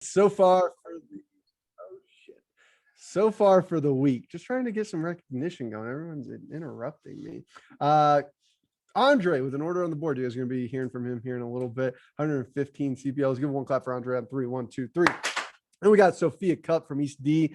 So far for the oh shit. So far for the week, just trying to get some recognition going. Everyone's interrupting me. Andre with an order on the board. You guys are going to be hearing from him here in a little bit. 115 CPLs. Give one clap for Andre on 3, 1, 2, 3. And we got Sophia Cup from East D.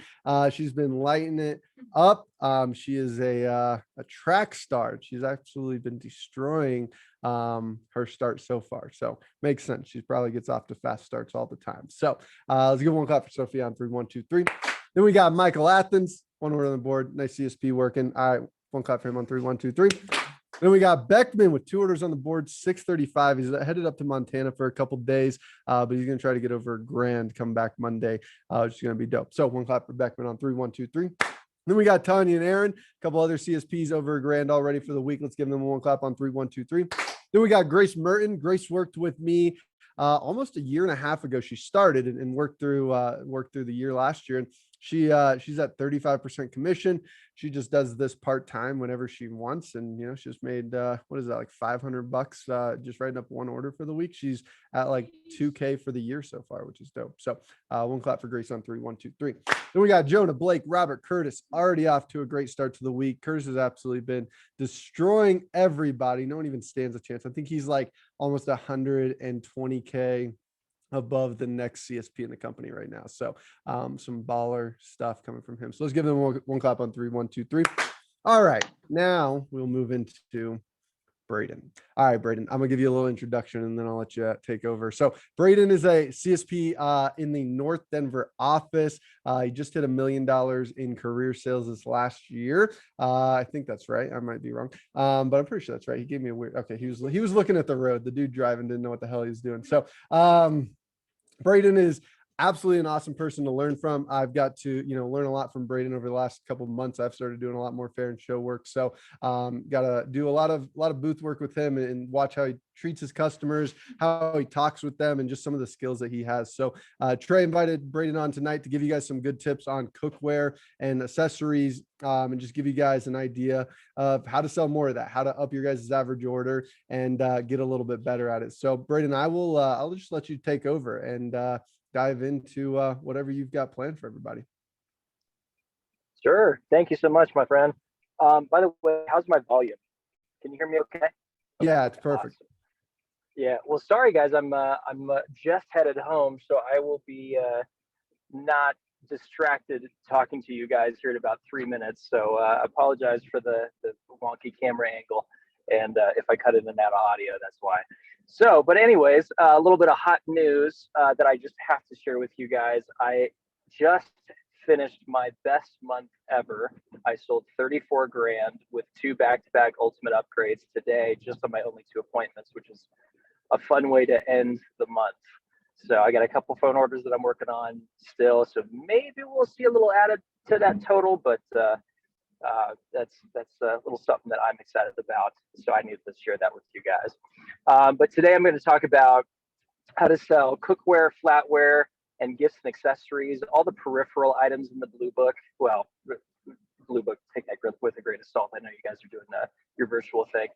She's been lighting it up. She is a track star. She's absolutely been destroying her start so far. So makes sense. She probably gets off to fast starts all the time. So let's give one clap for Sophia on 3, 1, 2, 3. Then we got Michael Athens. One word on the board. Nice CSP working. All right. One clap for him on 3, 1, 2, 3. Then we got Beckman with 2 orders on the board, 635. He's headed up to Montana for a couple days, but he's going to try to get over $1,000, come back Monday, which is going to be dope. So one clap for Beckman on 3, 1, 2, 3. Then we got Tanya and Aaron, a couple other CSPs over $1,000 already for the week. Let's give them one clap on 3, 1, 2, 3. Then we got Grace Merton. Grace worked with me almost a year and a half ago. She started and worked through the year last year. And she's at 35% commission. She just does this part-time whenever she wants. And, she just made, what is that? Like $500, just writing up one order for the week. She's at like 2K for the year so far, which is dope. So one clap for Grace on 3, 1, 2, 3. Then we got Jonah, Blake, Robert, Curtis, already off to a great start to the week. Curtis has absolutely been destroying everybody. No one even stands a chance. I think he's like almost 120K above the next CSP in the company right now. So some baller stuff coming from him. So let's give them one clap on 3, 1, 2, 3. All right. Now we'll move into Braden. All right, Braden, I'm gonna give you a little introduction and then I'll let you take over. So Braden is a CSP in the North Denver office. He just hit $1 million in career sales this last year. I think that's right. I might be wrong, but I'm pretty sure that's right. He gave me a weird. Okay, he was looking at the road. The dude driving didn't know what the hell he was doing. So Braden is absolutely an awesome person to learn from. I've got to, learn a lot from Braden over the last couple of months. I've started doing a lot more fair and show work. So got to do a lot of booth work with him and watch how he treats his customers, how he talks with them, and just some of the skills that he has. So Trey invited Braden on tonight to give you guys some good tips on cookware and accessories, and just give you guys an idea of how to sell more of that, how to up your guys' average order and get a little bit better at it. So Braden, I'll just let you take over and dive into whatever you've got planned for everybody. Sure. Thank you so much, my friend. By the way, how's my volume? Can you hear me okay? Yeah, it's perfect. Awesome. Yeah. Well, sorry guys, I'm just headed home, so I will be not distracted talking to you guys here in about 3 minutes. So I apologize for the wonky camera angle, and if I cut in and out of audio, that's why. So, but anyways, a little bit of hot news that I just have to share with you guys. I just finished my best month ever. I sold 34 grand with 2 back-to-back ultimate upgrades today, just on my only 2 appointments, which is a fun way to end the month. So I got a couple phone orders that I'm working on still. So maybe we'll see a little added to that total, but that's a little something that I'm excited about. So I needed to share that with you guys. But today I'm going to talk about how to sell cookware, flatware, and gifts and accessories, all the peripheral items in the Blue Book. Well, Blue Book, take that with a grain of salt. I know you guys are doing your virtual thing,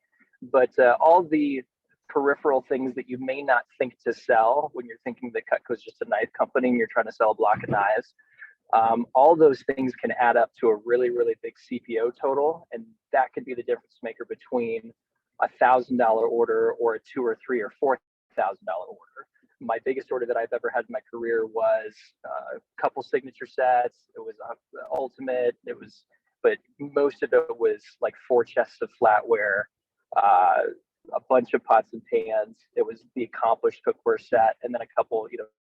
but all the peripheral things that you may not think to sell when you're thinking that Cutco is just a knife company and you're trying to sell a block of knives. All those things can add up to a really, really big CPO total, and that could be the difference maker between $1,000 order or a $2,000 or $3,000 or $4,000 order. My biggest order that I've ever had in my career was a couple signature sets. It was ultimate. But most of it was like 4 chests of flatware, a bunch of pots and pans. It was the accomplished cookware set, and then a couple,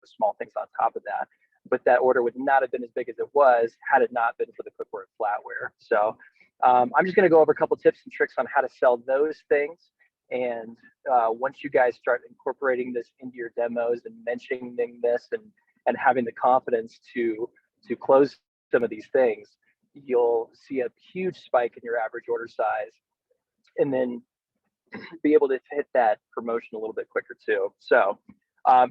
small things on top of that. But that order would not have been as big as it was had it not been for the cookware and flatware. So I'm just going to go over a couple tips and tricks on how to sell those things. And once you guys start incorporating this into your demos and mentioning this and having the confidence to close some of these things, you'll see a huge spike in your average order size, and then be able to hit that promotion a little bit quicker too. So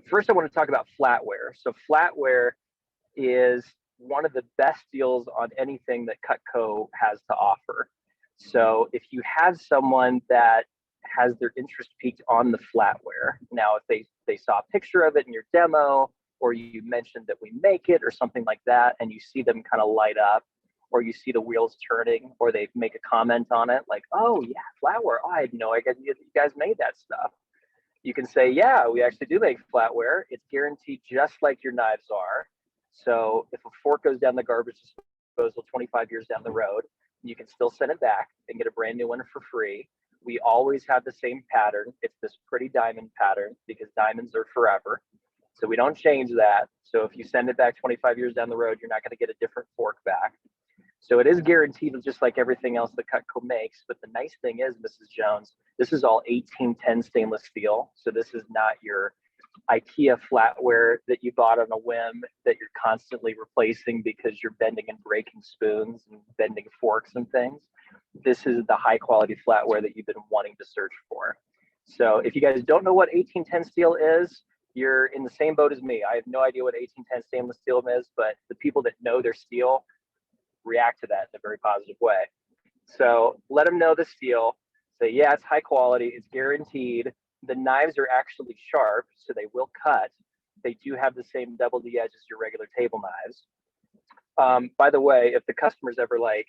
first I want to talk about flatware. So flatware is one of the best deals on anything that Cutco has to offer. So if you have someone that has their interest peaked on the flatware, now if they saw a picture of it in your demo, or you mentioned that we make it or something like that, and you see them kind of light up, or you see the wheels turning, or they make a comment on it like, oh yeah, flatware. Oh, I had no idea you guys made that stuff. You can say, yeah, we actually do make flatware. It's guaranteed just like your knives are. So if a fork goes down the garbage disposal 25 years down the road, you can still send it back and get a brand new one for free. We always have the same pattern. It's this pretty diamond pattern because diamonds are forever. So we don't change that. So if you send it back 25 years down the road, you're not going to get a different fork back. So it is guaranteed just like everything else that Cutco makes. But the nice thing is, Mrs. Jones, this is all 1810 stainless steel. So this is not your IKEA flatware that you bought on a whim that you're constantly replacing because you're bending and breaking spoons and bending forks and things. This is the high quality flatware that you've been wanting to search for. So if you guys don't know what 1810 steel is, you're in the same boat as me. I have no idea what 1810 stainless steel is, but the people that know their steel react to that in a very positive way. So let them know the steel. Say, yeah, it's high quality. It's guaranteed. The knives are actually sharp, so they will cut. They do have the same double D edge as your regular table knives. By the way, if the customer's ever like,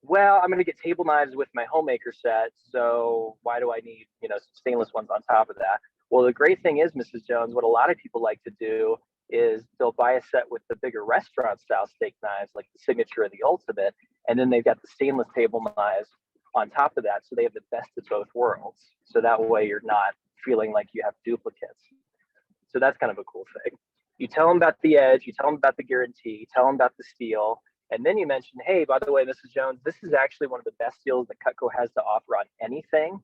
well, I'm going to get table knives with my homemaker set, so why do I need, some stainless ones on top of that? Well, the great thing is, Mrs. Jones, what a lot of people like to do is they'll buy a set with the bigger restaurant style steak knives, like the Signature or the Ultimate, and then they've got the stainless table knives on top of that, so they have the best of both worlds. So that way you're not feeling like you have duplicates. So that's kind of a cool thing. You tell them about the edge, you tell them about the guarantee, you tell them about the steel, and then you mention, hey, by the way, Mrs. Jones, this is actually one of the best deals that Cutco has to offer on anything.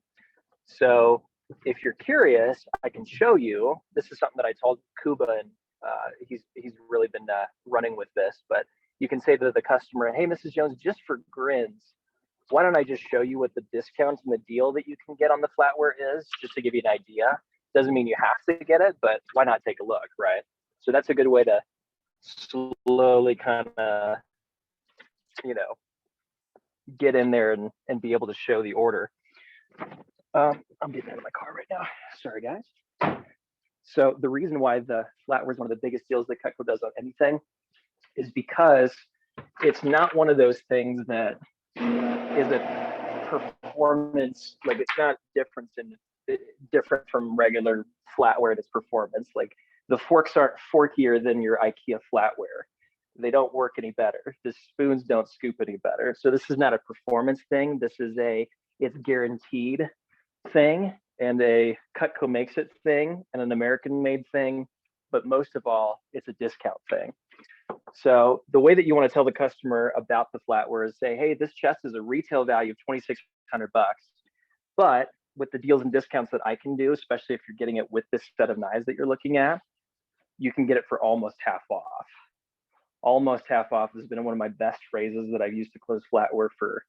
So if you're curious, I can show you. This is something that I told Kuba, and he's really been running with this. But you can say to the customer, hey, Mrs. Jones, just for grins, why don't I just show you what the discount and the deal that you can get on the flatware is, just to give you an idea. Doesn't mean you have to get it, but why not take a look, right? So that's a good way to slowly kind of, get in there and be able to show the order. I'm getting out of my car right now. Sorry, guys. So the reason why the flatware is one of the biggest deals that Cutco does on anything is because it's not one of those things that is a performance, like it's not different from regular flatware that's performance. Like the forks aren't forkier than your IKEA flatware. They don't work any better. The spoons don't scoop any better. So this is not a performance thing. This is it's guaranteed thing, and a Cutco makes it thing, and an American made thing. But most of all, it's a discount thing. So the way that you want to tell the customer about the flatware is say, hey, this chest is a retail value of $2,600, but with the deals and discounts that I can do, especially if you're getting it with this set of knives that you're looking at, you can get it for almost half off. Almost half off has been one of my best phrases that I've used to close flatware for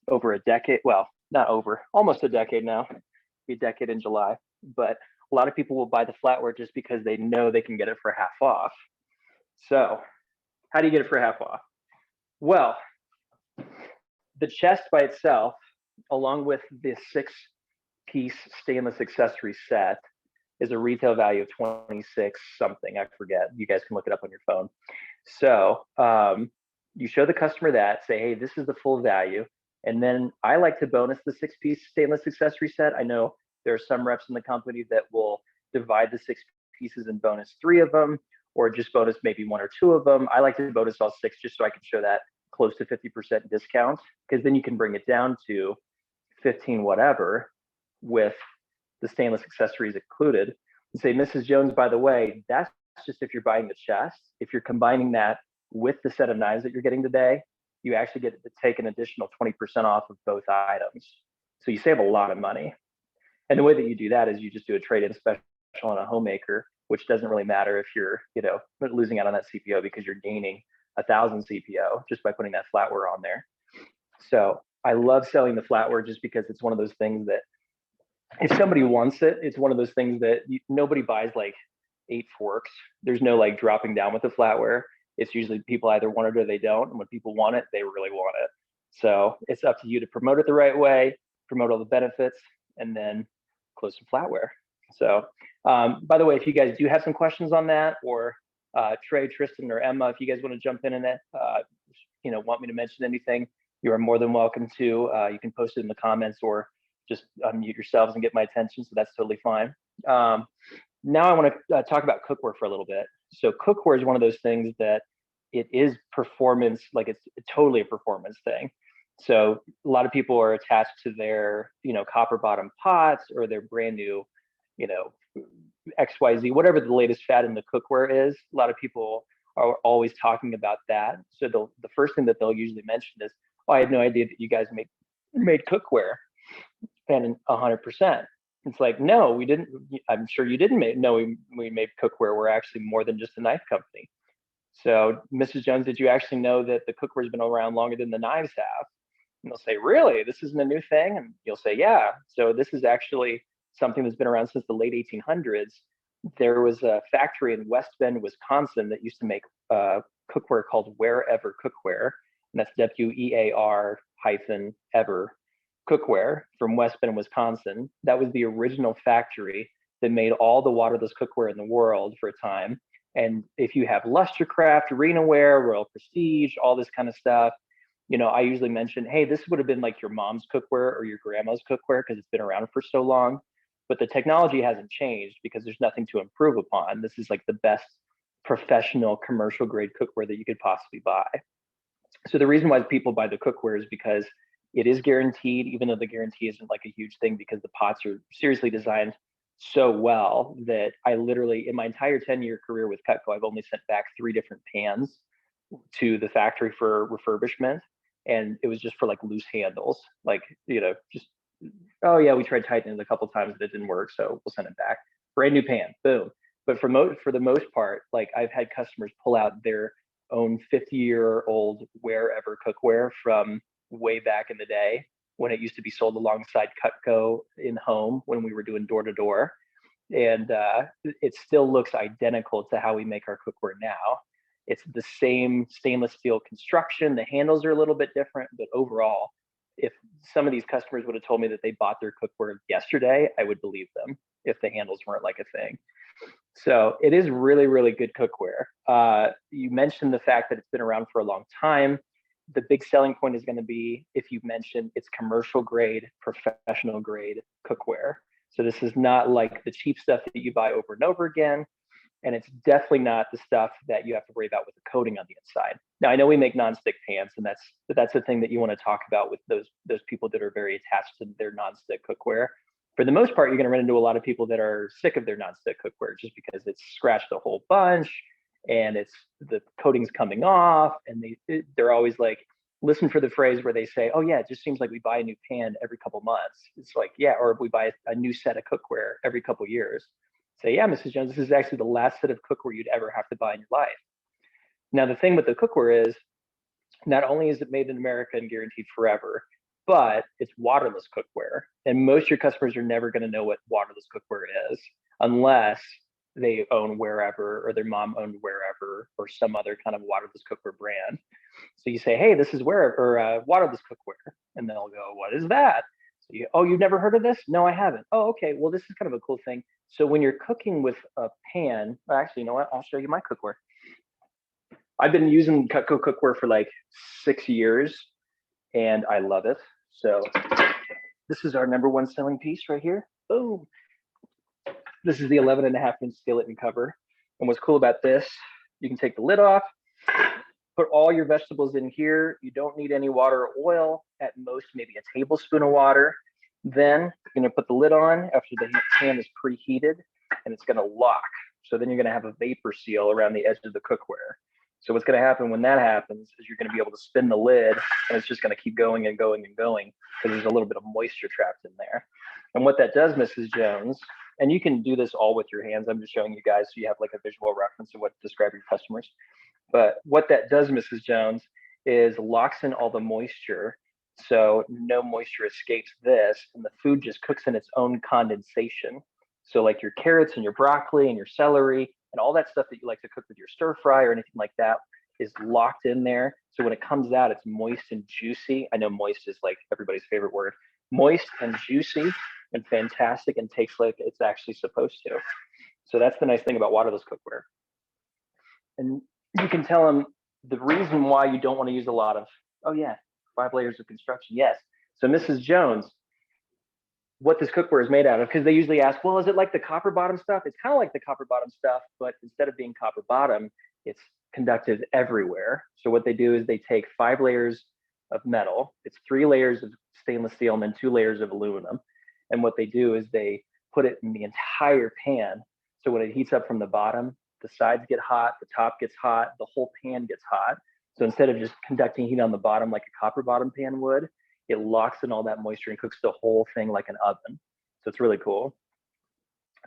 over a decade. Well, not over, almost a decade now. Be a decade in July. But a lot of people will buy the flatware just because they know they can get it for half off. So how do you get it for half off? Well, the chest by itself, along with the 6-piece stainless accessory set, is a retail value of 26 something. I forget. You guys can look it up on your phone. So you show the customer that, say, hey, this is the full value. And then I like to bonus the 6-piece stainless accessory set. I know there are some reps in the company that will divide the 6 pieces and bonus 3 of them, or just bonus maybe 1 or 2 of them. I like to bonus all 6 just so I can show that close to 50% discount, because then you can bring it down to 15 whatever with the stainless accessories included. And say, Mrs. Jones, by the way, that's just if you're buying the chest. If you're combining that with the set of knives that you're getting today, you actually get to take an additional 20% off of both items. So you save a lot of money. And the way that you do that is you just do a trade-in special on a homemaker, which doesn't really matter if you're, losing out on that CPO, because you're gaining 1,000 CPO just by putting that flatware on there. So I love selling the flatware just because it's one of those things that if somebody wants it, it's one of those things that nobody buys like 8 forks. There's no like dropping down with the flatware. It's usually people either want it or they don't. And when people want it, they really want it. So it's up to you to promote it the right way, promote all the benefits, and then close some flatware. So by the way, if you guys do have some questions on that, or Trey, Tristan, or Emma, if you guys want to jump in it, want me to mention anything, you are more than welcome to. You can post it in the comments or just unmute yourselves and get my attention. So that's totally fine. Now I want to talk about cookware for a little bit. So cookware is one of those things that it is performance, like it's totally a performance thing. So a lot of people are attached to their, copper bottom pots or their brand new, XYZ, whatever the latest fad in the cookware is. A lot of people are always talking about that. So the first thing that they'll usually mention is, "Oh, I had no idea that you guys made cookware." And 100%. It's like, no, we didn't. I'm sure you didn't make. No, we made cookware. We're actually more than just a knife company. So, Mrs. Jones, did you actually know that the cookware has been around longer than the knives have? And they'll say, really? This isn't a new thing? And you'll say, yeah. So this is actually something that's been around since the late 1800s. There was a factory in West Bend, Wisconsin that used to make cookware called Wherever Cookware. And that's WEAR hyphen ever cookware from West Bend, Wisconsin. That was the original factory that made all the waterless cookware in the world for a time. And if you have Lustercraft, Arenaware, Royal Prestige, all this kind of stuff, I usually mention, hey, this would have been like your mom's cookware or your grandma's cookware because it's been around for so long. But the technology hasn't changed because there's nothing to improve upon. This is like the best professional commercial grade cookware that you could possibly buy. So the reason why people buy the cookware is because it is guaranteed, even though the guarantee isn't like a huge thing, because the pots are seriously designed so well that I literally, in my entire 10-year career with Cutco, I've only sent back 3 different pans to the factory for refurbishment. And it was just for like loose handles, like, just, oh yeah, we tried tightening it a couple times, but it didn't work. So we'll send it back. Brand new pan, boom. But for the most part, like I've had customers pull out their own 50-year-old Wherever cookware from way back in the day when it used to be sold alongside Cutco in home when we were doing door to door. And it still looks identical to how we make our cookware now. It's the same stainless steel construction. The handles are a little bit different, but overall, if some of these customers would have told me that they bought their cookware yesterday, I would believe them if the handles weren't like a thing. So it is really, really good cookware. You mentioned the fact that it's been around for a long time. The big selling point is going to be if you mention it's commercial grade, professional grade cookware. So this is not like the cheap stuff that you buy over and over again. And it's definitely not the stuff that you have to worry about with the coating on the inside. Now, I know we make nonstick pans, and that's the thing that you want to talk about with those people that are very attached to their nonstick cookware. For the most part, you're going to run into a lot of people that are sick of their nonstick cookware just because it's scratched a whole bunch and the coating's coming off, and they're always like, listen for the phrase where they say, oh yeah, it just seems like we buy a new pan every couple months. It's like, yeah, or we buy a new set of cookware every couple years. Say, yeah, Mrs. Jones, this is actually the last set of cookware you'd ever have to buy in your life. Now, the thing with the cookware is not only is it made in America and guaranteed forever, but it's waterless cookware. And most of your customers are never going to know what waterless cookware is unless they own Wherever or their mom owned Wherever or some other kind of waterless cookware brand. So you say, hey, this is Wherever or waterless cookware. And they'll go, what is that? So oh, you've never heard of this? No, I haven't. Oh, okay. Well, this is kind of a cool thing. So when you're cooking with a pan, actually, you know what? I'll show you my cookware. I've been using Cutco cookware for like 6 years, and I love it. So this is our #1 selling piece right here. Boom. This is the 11.5-inch skillet and cover. And what's cool about this, you can take the lid off, put all your vegetables in here. You don't need any water or oil, at most maybe a tablespoon of water. Then you're gonna put the lid on after the pan is preheated, and it's gonna lock. So then you're gonna have a vapor seal around the edge of the cookware. So what's gonna happen when that happens is you're gonna be able to spin the lid, and it's just gonna keep going and going and going because there's a little bit of moisture trapped in there. And what that does, Mrs. Jones, and you can do this all with your hands. I'm just showing you guys so you have like a visual reference of what to describe your customers. But what that does, Mrs. Jones, is locks in all the moisture. So no moisture escapes this, and the food just cooks in its own condensation. So like your carrots and your broccoli and your celery and all that stuff that you like to cook with your stir fry or anything like that is locked in there. So when it comes out, it's moist and juicy. I know moist is like everybody's favorite word. Moist and juicy and fantastic and tastes like it's actually supposed to. So that's the nice thing about waterless cookware. And you can tell them the reason why you don't want to use a lot of, oh yeah, 5 layers of construction. Yes. So Mrs. Jones, what this cookware is made out of, because they usually ask, well, is it like the copper bottom stuff? It's kind of like the copper bottom stuff, but instead of being copper bottom, it's conductive everywhere. So what they do is they take 5 layers of metal. It's 3 layers of stainless steel and then 2 layers of aluminum. And what they do is they put it in the entire pan. So when it heats up from the bottom, the sides get hot, the top gets hot, the whole pan gets hot. So instead of just conducting heat on the bottom like a copper bottom pan would, it locks in all that moisture and cooks the whole thing like an oven. So it's really cool.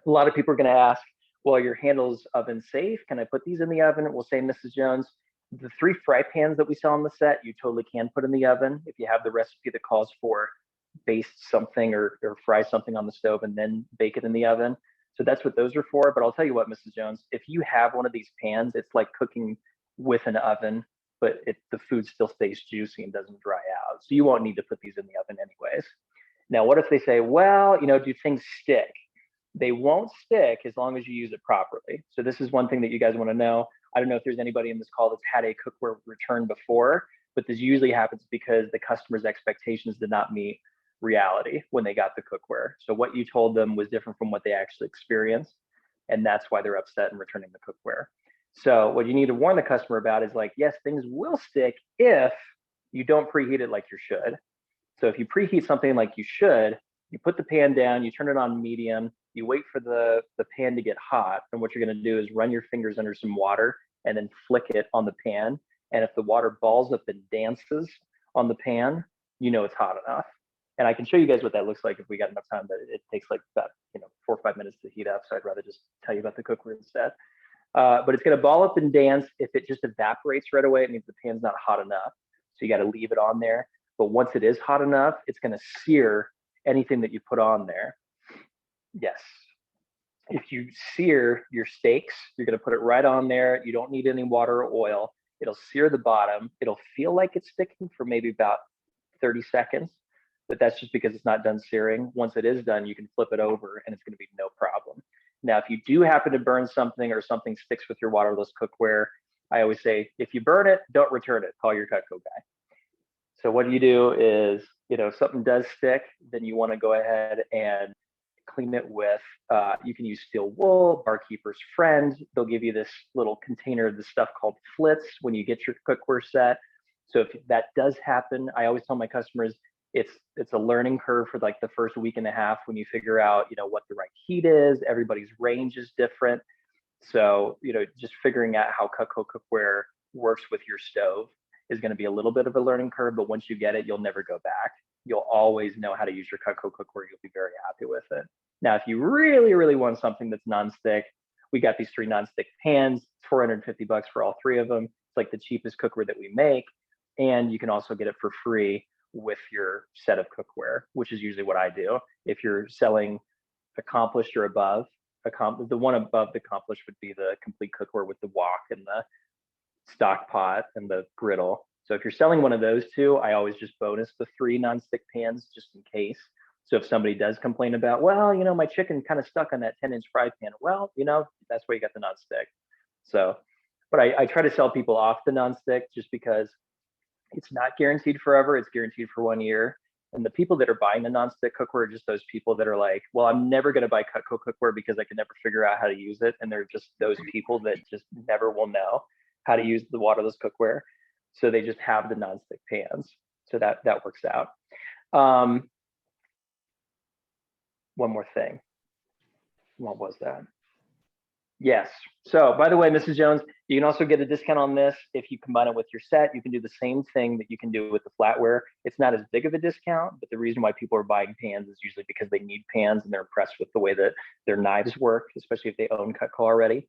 A lot of people are going to ask, well, your handle's oven safe? Can I put these in the oven? We'll say, Mrs. Jones, the 3 fry pans that we sell on the set, you totally can put in the oven if you have the recipe that calls for baste something or fry something on the stove and then bake it in the oven. So that's what those are for. But I'll tell you what, Mrs. Jones, if you have one of these pans, it's like cooking with an oven, but the food still stays juicy and doesn't dry out. So you won't need to put these in the oven anyways. Now, what if they say, well, do things stick? They won't stick as long as you use it properly. So this is one thing that you guys want to know. I don't know if there's anybody in this call that's had a cookware return before, but this usually happens because the customer's expectations did not meet reality when they got the cookware. So what you told them was different from what they actually experienced. And that's why they're upset and returning the cookware. So what you need to warn the customer about is like, yes, things will stick if you don't preheat it like you should. So if you preheat something like you should, you put the pan down, you turn it on medium, you wait for the pan to get hot. And what you're going to do is run your fingers under some water and then flick it on the pan. And if the water balls up and dances on the pan, it's hot enough. And I can show you guys what that looks like if we got enough time, but it takes like about 4 or 5 minutes to heat up. So I'd rather just tell you about the cookware instead. But it's going to ball up and dance. If it just evaporates right away, it means the pan's not hot enough. So you got to leave it on there. But once it is hot enough, it's going to sear anything that you put on there. Yes. If you sear your steaks, you're going to put it right on there. You don't need any water or oil. It'll sear the bottom. It'll feel like it's sticking for maybe about 30 seconds, but that's just because it's not done searing. Once it is done, you can flip it over and it's going to be no problem. Now, if you do happen to burn something or something sticks with your waterless cookware, I always say, if you burn it, don't return it. Call your Cutco guy. So what you do is, if something does stick, then you want to go ahead and clean it with, you can use steel wool, Barkeeper's Friend. They'll give you this little container of this stuff called Flitz when you get your cookware set. So if that does happen, I always tell my customers, it's a learning curve for like the first week and a half when you figure out, what the right heat is. Everybody's range is different. So, just figuring out how Cutco cookware works with your stove is going to be a little bit of a learning curve, but once you get it, you'll never go back. You'll always know how to use your Cutco cookware. You'll be very happy with it. Now, if you really, really want something that's nonstick, we got these 3 nonstick pans, $450 for all 3 of them. It's like the cheapest cookware that we make. And you can also get it for free with your set of cookware, which is usually what I do. If you're selling Accomplished or above, the one above the Accomplished would be the complete cookware with the wok and the stock pot and the griddle. So if you're selling one of those 2, I always just bonus the 3 nonstick pans just in case. So if somebody does complain about, well, my chicken kind of stuck on that 10-inch fry pan, well, that's where you got the nonstick. So, but I try to sell people off the nonstick just because it's not guaranteed forever. It's guaranteed for 1 year. And the people that are buying the nonstick cookware are just those people that are like, well, I'm never going to buy Cutco cookware because I can never figure out how to use it. And they're just those people that just never will know how to use the waterless cookware. So they just have the nonstick pans. So that works out. One more thing. What was that? Yes. So by the way, Mrs. Jones, you can also get a discount on this if you combine it with your set. You can do the same thing that you can do with the flatware. It's not as big of a discount, but the reason why people are buying pans is usually because they need pans and they're impressed with the way that their knives work, especially if they own Cutco already.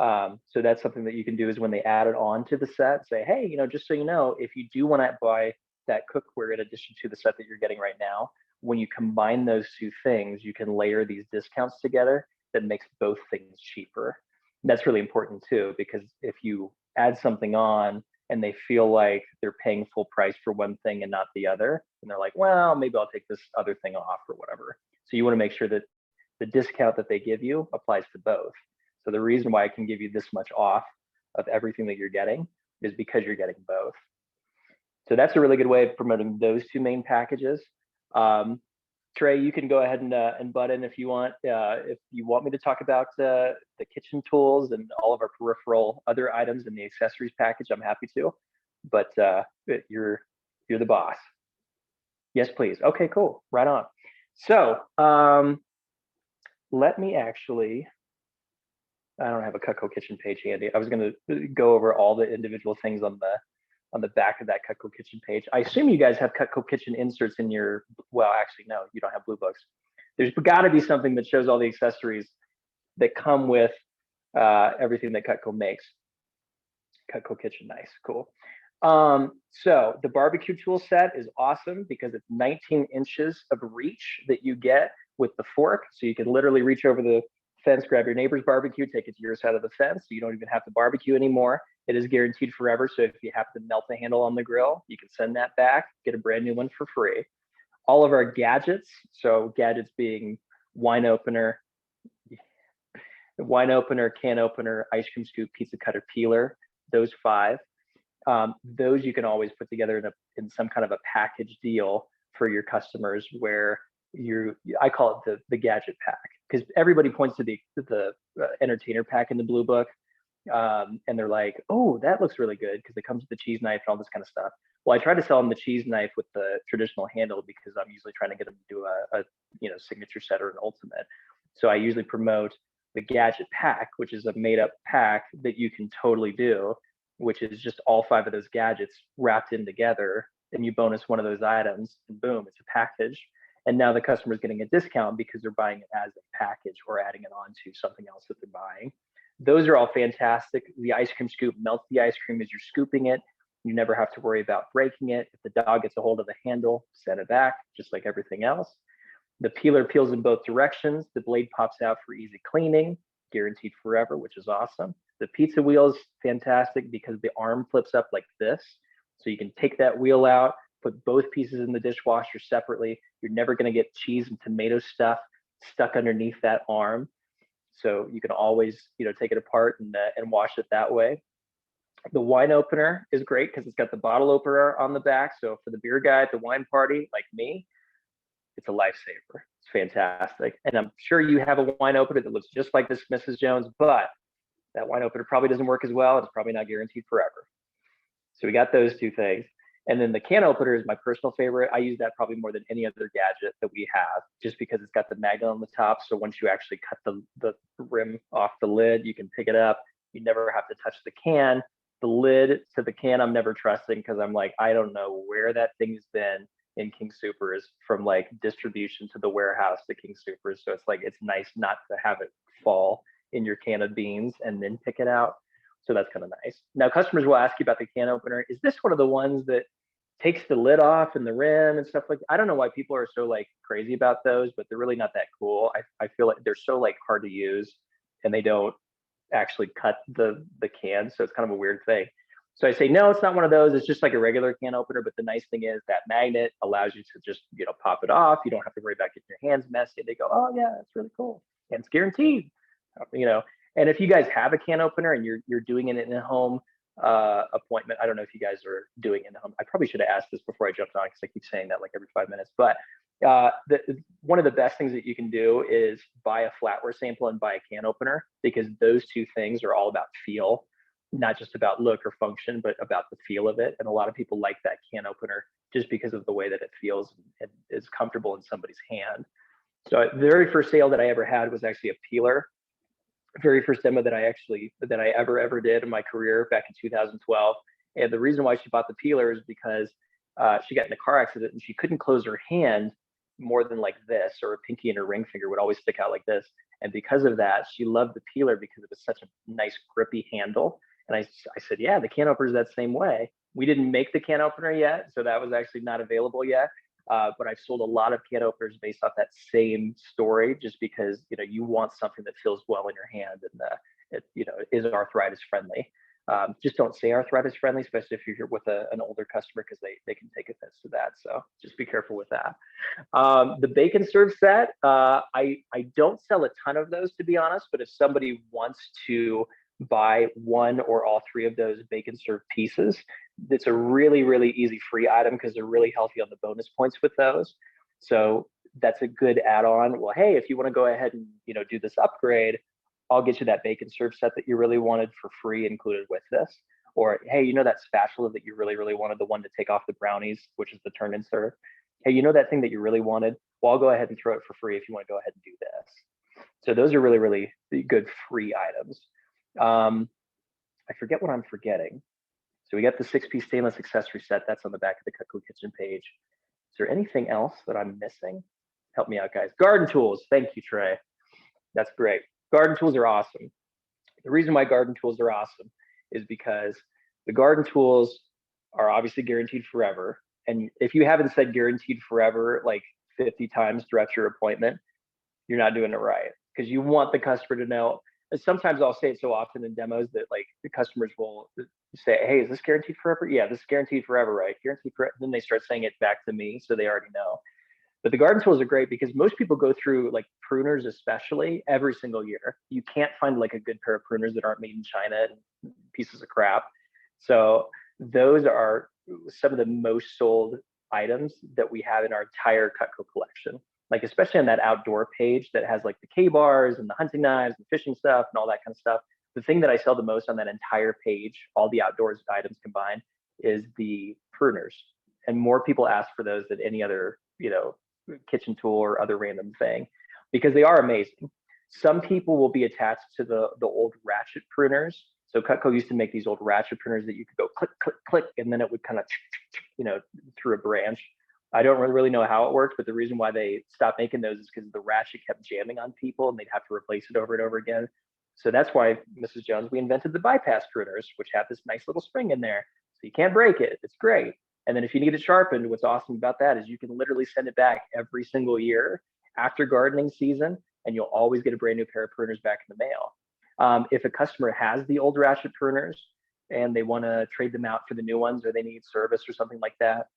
So that's something that you can do is when they add it on to the set, say, hey, just so you know, if you do want to buy that cookware in addition to the set that you're getting right now, when you combine those 2 things, you can layer these discounts together that makes both things cheaper. And that's really important too, because if you add something on and they feel like they're paying full price for one thing and not the other, and they're like, well, maybe I'll take this other thing off or whatever. So you want to make sure that the discount that they give you applies to both. So the reason why I can give you this much off of everything that you're getting is because you're getting both. So that's a really good way of promoting those two main packages. Trey, you can go ahead and butt in if you want. If you want me to talk about the kitchen tools and all of our peripheral other items in the accessories package, I'm happy to. But you're the boss. Yes, please. Okay, cool. Right on. So let me actually. I don't have a Cutco Kitchen page handy. I was going to go over all the individual things on the back of that Cutco Kitchen page. I assume you guys have Cutco Kitchen inserts in your, well, actually, no, you don't have Blue Books. There's got to be something that shows all the accessories that come with everything that Cutco makes. Cutco Kitchen, nice, cool. So the barbecue tool set is awesome because it's 19 inches of reach that you get with the fork. So you can literally reach over the fence, grab your neighbor's barbecue, take it to your side of the fence. So you don't even have to barbecue anymore. It is guaranteed forever. So if you have to melt the handle on the grill, you can send that back, get a brand new one for free. All of our gadgets, so gadgets being wine opener, can opener, ice cream scoop, pizza cutter, peeler, those 5. Those you can always put together in some kind of a package deal for your customers where I call it the gadget pack, because everybody points to the entertainer pack in the Blue Book, and they're like, oh, that looks really good because it comes with the cheese knife and all this kind of stuff. Well, I try to sell them the cheese knife with the traditional handle because I'm usually trying to get them to do a signature set or an ultimate. So I usually promote the gadget pack, which is a made up pack that you can totally do, which is just all 5 of those gadgets wrapped in together, and you bonus one of those items, and boom, it's a package. And now the customer's getting a discount because they're buying it as a package or adding it on to something else that they're buying. Those are all fantastic. The ice cream scoop melts the ice cream as you're scooping it. You never have to worry about breaking it. If the dog gets a hold of the handle, send it back, just like everything else. The peeler peels in both directions. The blade pops out for easy cleaning, guaranteed forever, which is awesome. The pizza wheel is fantastic because the arm flips up like this. So you can take that wheel out, put both pieces in the dishwasher separately. You're never going to get cheese and tomato stuff stuck underneath that arm. So you can always, take it apart and wash it that way. The wine opener is great because it's got the bottle opener on the back. So for the beer guy at the wine party, like me, it's a lifesaver. It's fantastic. And I'm sure you have a wine opener that looks just like this Mrs. Jones, but that wine opener probably doesn't work as well. It's probably not guaranteed forever. So we got those 2 things. And then the can opener is my personal favorite. I use that probably more than any other gadget that we have, just because it's got the magnet on the top. So once you actually cut the rim off the lid, you can pick it up. You never have to touch the can. The lid to the can, I'm never trusting because I'm like, I don't know where that thing's been in King Soopers, from like distribution to the warehouse to King Soopers. So it's like, it's nice not to have it fall in your can of beans and then pick it out. So that's kind of nice. Now, customers will ask you about the can opener. Is this one of the ones that takes the lid off and the rim and stuff like that? I don't know why people are so like crazy about those, but they're really not that cool. I feel like they're so like hard to use, and they don't actually cut the can. So it's kind of a weird thing. So I say, no, it's not one of those. It's just like a regular can opener. But the nice thing is that magnet allows you to just, pop it off. You don't have to worry about getting your hands messy. They go, oh yeah, that's really cool. And it's guaranteed, And if you guys have a can opener and you're doing it in a home appointment, I don't know if you guys are doing it in a home. I probably should have asked this before I jumped on because I keep saying that like every 5 minutes. But one of the best things that you can do is buy a flatware sample and buy a can opener, because those 2 things are all about feel, not just about look or function, but about the feel of it. And a lot of people like that can opener just because of the way that it feels and is comfortable in somebody's hand. So the very first sale that I ever had was actually a peeler. Very first demo that I ever did in my career back in 2012. And the reason why she bought the peeler is because she got in a car accident and she couldn't close her hand more than like this, or a pinky and her ring finger would always stick out like this. And because of that, she loved the peeler because it was such a nice grippy handle. And I said, yeah, the can opener is that same way. We didn't make the can opener yet, so that was actually not available yet. But I've sold a lot of can openers based off that same story, just because you want something that feels well in your hand and it is arthritis friendly. Just don't say arthritis friendly, especially if you're with an older customer, because they can take offense to that. So just be careful with that. The bacon serve set, I don't sell a ton of those, to be honest, but if somebody wants to buy one or all three of those bacon served pieces. It's a really, really easy free item because they're really healthy on the bonus points with those. So that's a good add-on. Well, hey, if you want to go ahead and do this upgrade, I'll get you that bacon served set that you really wanted for free included with this. Or hey, that spatula that you really, really wanted, the one to take off the brownies, which is the turn and serve. Hey, that thing that you really wanted? Well, I'll go ahead and throw it for free if you want to go ahead and do this. So those are really, really good free items. I forget what I'm forgetting. So we got the 6-piece stainless accessory set. That's on the back of the Cutco Kitchen page. Is there anything else that I'm missing? Help me out, guys. Garden tools. Thank you, Trey. That's great. Garden tools are awesome. The reason why garden tools are awesome is because the garden tools are obviously guaranteed forever. And if you haven't said guaranteed forever like 50 times throughout your appointment, you're not doing it right, because you want the customer to know. And sometimes I'll say it so often in demos that like the customers will say, hey, is this guaranteed forever? Yeah, this is guaranteed forever, right? Guaranteed forever. Then they start saying it back to me, so they already know. But the garden tools are great because most people go through, like pruners especially, every single year. You can't find like a good pair of pruners that aren't made in China and pieces of crap. So those are some of the most sold items that we have in our entire Cutco collection. Like especially on that outdoor page that has like the K-bars and the hunting knives and fishing stuff and all that kind of stuff. The thing that I sell the most on that entire page, all the outdoors items combined, is the pruners. And more people ask for those than any other, kitchen tool or other random thing, because they are amazing. Some people will be attached to the old ratchet pruners. So Cutco used to make these old ratchet pruners that you could go click, click, click, and then it would kind of, through a branch. I don't really know how it worked, but the reason why they stopped making those is because the ratchet kept jamming on people and they'd have to replace it over and over again. So that's why, Mrs. Jones, we invented the bypass pruners, which have this nice little spring in there. So you can't break it. It's great. And then if you need it sharpened, what's awesome about that is you can literally send it back every single year after gardening season, and you'll always get a brand new pair of pruners back in the mail. If a customer has the old ratchet pruners and they want to trade them out for the new ones, or they need service or something like that,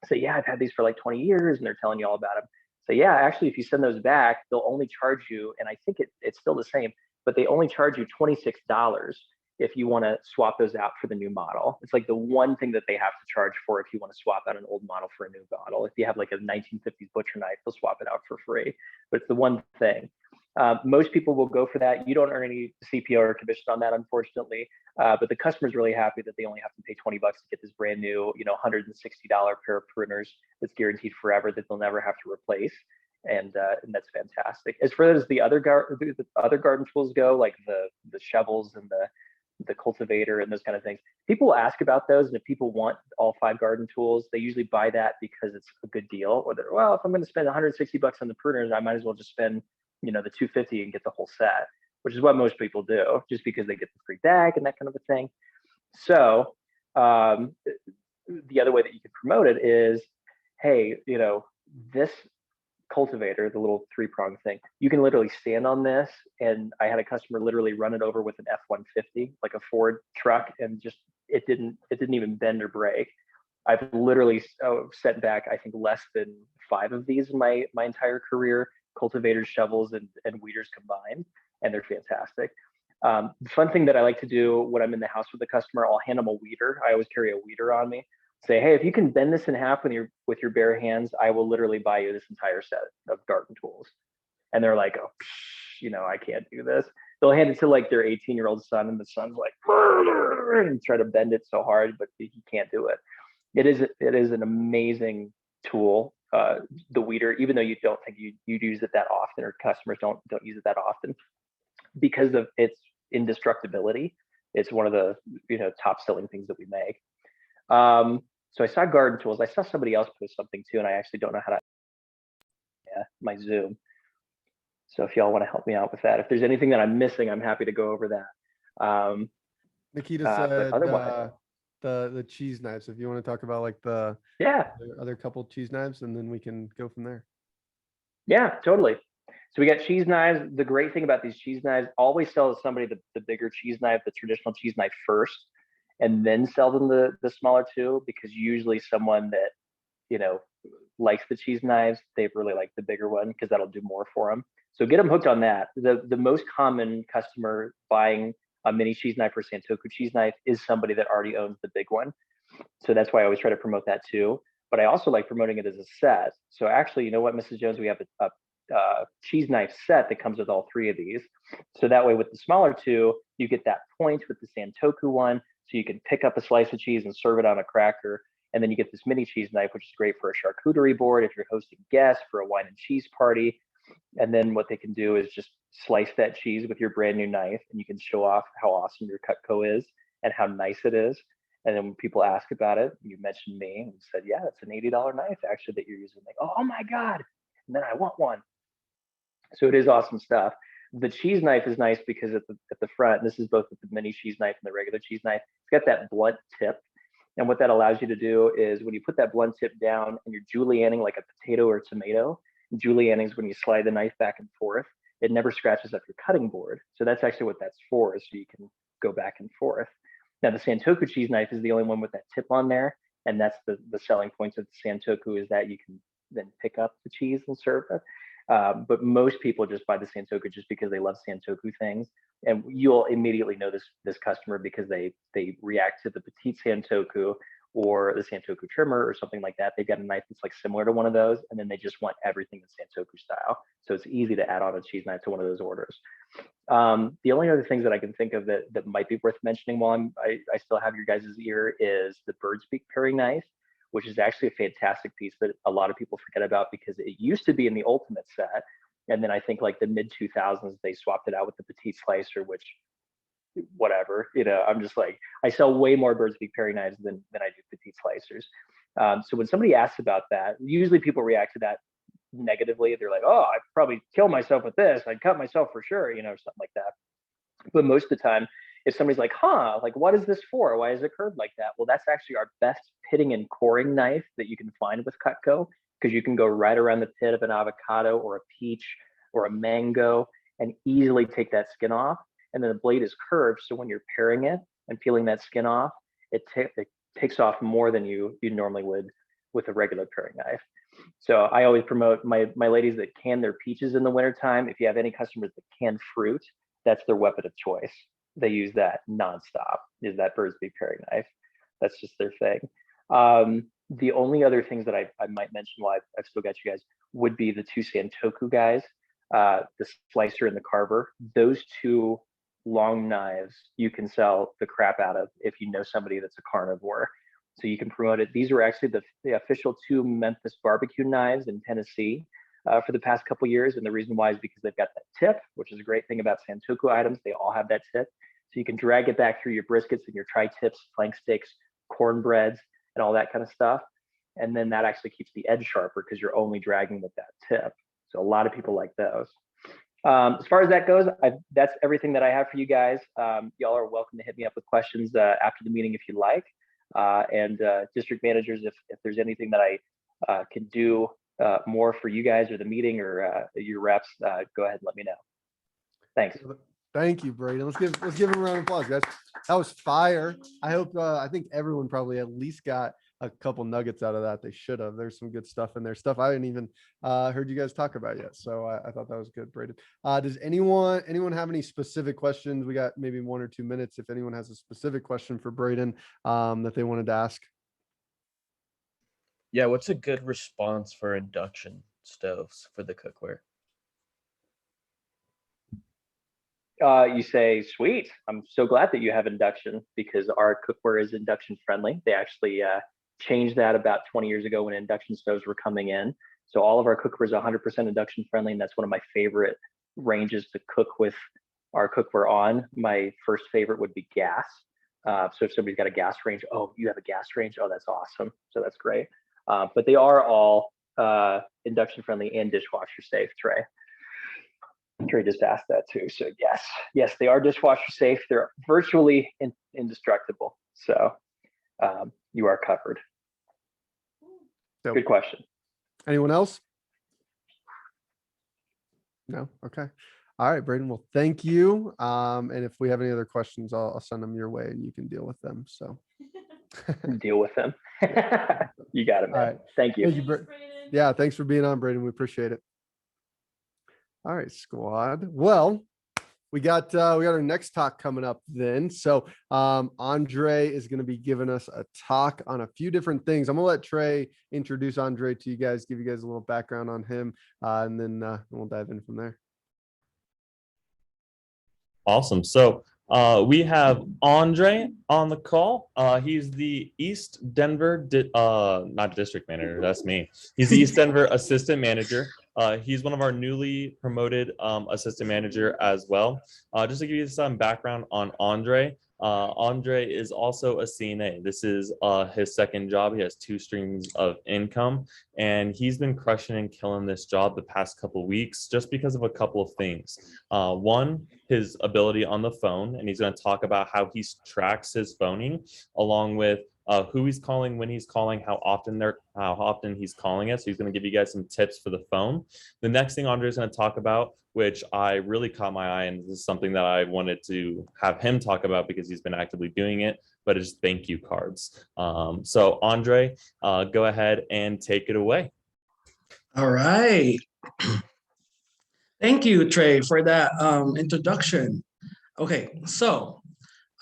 say, yeah, I've had these for like 20 years, and they're telling you all about them. So yeah, actually, if you send those back, they'll only charge you, and I think it's still the same, but they only charge you $26 if you want to swap those out for the new model. It's like the one thing that they have to charge for if you want to swap out an old model for a new model. If you have like a 1950s butcher knife, they'll swap it out for free, but it's the one thing. Most people will go for that. You don't earn any CPO or commission on that, unfortunately. But the customer's really happy that they only have to pay $20 to get this brand new, $160 pair of pruners that's guaranteed forever, that they'll never have to replace. And that's fantastic. As far as the other garden tools go, like the shovels and the cultivator and those kind of things, people ask about those, and if people want all 5 garden tools, they usually buy that because it's a good deal. Or they're, well, if I'm going to spend $160 on the pruners, I might as well just spend the $250 and get the whole set, which is what most people do, just because they get the free bag and that kind of a thing. So the other way that you can promote it is, hey, this cultivator, the little 3-prong thing, you can literally stand on this. And I had a customer literally run it over with an F-150, like a Ford truck, and just it didn't even bend or break. I've literally sent back, I think, less than 5 of these in my entire career, cultivators, shovels, and weeders combined, and they're fantastic. The fun thing that I like to do when I'm in the house with a customer, I'll hand them a weeder. I always carry a weeder on me. Say, hey, if you can bend this in half with your bare hands, I will literally buy you this entire set of garden tools. And they're like, oh, I can't do this. They'll hand it to like their 18-year-old son, and the son's like, and try to bend it so hard, but he can't do it. It is an amazing tool, the weeder, even though you don't think you'd use it that often, or customers don't use it that often, because of its indestructibility. It's one of the top selling things that we make. So I saw garden tools. I saw somebody else post something too, and I actually don't know how to my Zoom. So if y'all want to help me out with that, if there's anything that I'm missing, I'm happy to go over that. Nikita said otherwise, the cheese knives. If you want to talk about like the other couple cheese knives, and then we can go from there. Yeah, totally. So we got cheese knives. The great thing about these cheese knives, always sell to somebody the bigger cheese knife, the traditional cheese knife first, and then sell them the smaller two, because usually someone that likes the cheese knives, they really like the bigger one, because that'll do more for them. So get them hooked on that. The most common customer buying a mini cheese knife or Santoku cheese knife is somebody that already owns the big one. So that's why I always try to promote that too. But I also like promoting it as a set. So actually, you know what, Mrs. Jones, we have a cheese knife set that comes with all three of these. So that way with the smaller two, you get that point with the Santoku one. So you can pick up a slice of cheese and serve it on a cracker. And then you get this mini cheese knife, which is great for a charcuterie board if you're hosting guests for a wine and cheese party. And then what they can do is just slice that cheese with your brand new knife, and you can show off how awesome your Cutco is and how nice it is. And then when people ask about it, you mentioned me and said, yeah, it's an $80 knife actually that you're using. Like, oh my God. And then I want one. So it is awesome stuff. The cheese knife is nice because at the front, this is both with the mini cheese knife and the regular cheese knife, it's got that blunt tip. And what that allows you to do is when you put that blunt tip down and you're julienning like a potato or tomato, julienning is when you slide the knife back and forth, it never scratches up your cutting board. So that's actually what that's for, is so you can go back and forth. Now the Santoku cheese knife is the only one with that tip on there. And that's the selling points of the Santoku, is that you can then pick up the cheese and serve it. But most people just buy the Santoku just because they love Santoku things. And you'll immediately know this customer because they react to the Petite Santoku or the Santoku trimmer or something like that. They've got a knife that's like similar to one of those, and then they just want everything in Santoku style. So it's easy to add on a cheese knife to one of those orders. The only other things that I can think of that might be worth mentioning while I still have your guys' ear is the Bird's Beak paring knife, which is actually a fantastic piece that a lot of people forget about because it used to be in the Ultimate set. And then I think like the mid 2000s, they swapped it out with the Petite Slicer, which whatever, I'm just like, I sell way more Bird's Beak paring knives than I do Petite Slicers. So when somebody asks about that, usually people react to that negatively. They're like, oh, I'd probably kill myself with this. I'd cut myself for sure, something like that. But most of the time, if somebody's like, like, what is this for? Why is it curved like that? Well, that's actually our best pitting and coring knife that you can find with Cutco, because you can go right around the pit of an avocado or a peach or a mango and easily take that skin off. And then the blade is curved, so when you're paring it and peeling that skin off, it takes off more than you normally would with a regular paring knife. So I always promote my ladies that can their peaches in the wintertime. If you have any customers that can fruit, that's their weapon of choice. They use that nonstop, is that Bird's Beak paring knife. That's just their thing. The only other things that I might mention while I've still got you guys would be the two Santoku guys, the slicer and the carver. Those two long knives you can sell the crap out of if you know somebody that's a carnivore. So you can promote it. These are actually the official two Memphis barbecue knives in Tennessee for the past couple years. And the reason why is because they've got that tip, which is a great thing about Santoku items. They all have that tip. So you can drag it back through your briskets and your tri-tips, flank steaks, cornbreads, and all that kind of stuff. And then that actually keeps the edge sharper because you're only dragging with that tip. So a lot of people like those. As far as that goes, that's everything that I have for you guys. Y'all are welcome to hit me up with questions after the meeting if you like. And district managers, if there's anything that I can do more for you guys or the meeting or your reps, go ahead and let me know. Thanks. Thank you, Braden. Let's give him a round of applause, guys. That was fire. I hope I think everyone probably at least got a couple nuggets out of that. They should have. There's some good stuff in there. Stuff I hadn't even heard you guys talk about yet. So I thought that was good, Braden. Does anyone have any specific questions? We got maybe 1 or 2 minutes. If anyone has a specific question for Braden that they wanted to ask. Yeah, what's a good response for induction stoves for the cookware? You say, sweet, I'm so glad that you have induction, because our cookware is induction friendly. They actually changed that about 20 years ago when induction stoves were coming in. So all of our cookware is 100% induction friendly, and that's one of my favorite ranges to cook with our cookware on. My first favorite would be gas. So if somebody's got a gas range, oh, you have a gas range? Oh, that's awesome. So that's great. But they are all induction friendly and dishwasher safe, Trey. Trey just asked that too. So yes, they are dishwasher safe. They're virtually indestructible. So you are covered. So, good question. Anyone else? No? Okay. All right, Braden. Well, thank you. And if we have any other questions, I'll send them your way and you can deal with them. So deal with them. You got it, man. All right. Thank you. Thank you, yeah, thanks for being on, Braden. We appreciate it. All right, squad. Well, We got our next talk coming up then. So Andre is going to be giving us a talk on a few different things. I'm gonna let Trey introduce Andre to you guys, give you guys a little background on him, and then we'll dive in from there. Awesome. So we have Andre on the call. He's the East Denver, not district manager, that's me. He's the East Denver assistant manager. He's one of our newly promoted assistant manager as well. Just to give you some background on Andre, Andre is also a CNA. This is his second job. He has 2 streams of income, and he's been crushing and killing this job the past couple of weeks just because of a couple of things. One, his ability on the phone, and he's going to talk about how he tracks his phoning along with who he's calling, when he's calling, how often he's calling it. So he's going to give you guys some tips for the phone. The next thing Andre is going to talk about, which I really caught my eye, and this is something that I wanted to have him talk about because he's been actively doing it, but it's thank you cards. So Andre, go ahead and take it away. All right. Thank you, Trey, for that introduction. Okay, so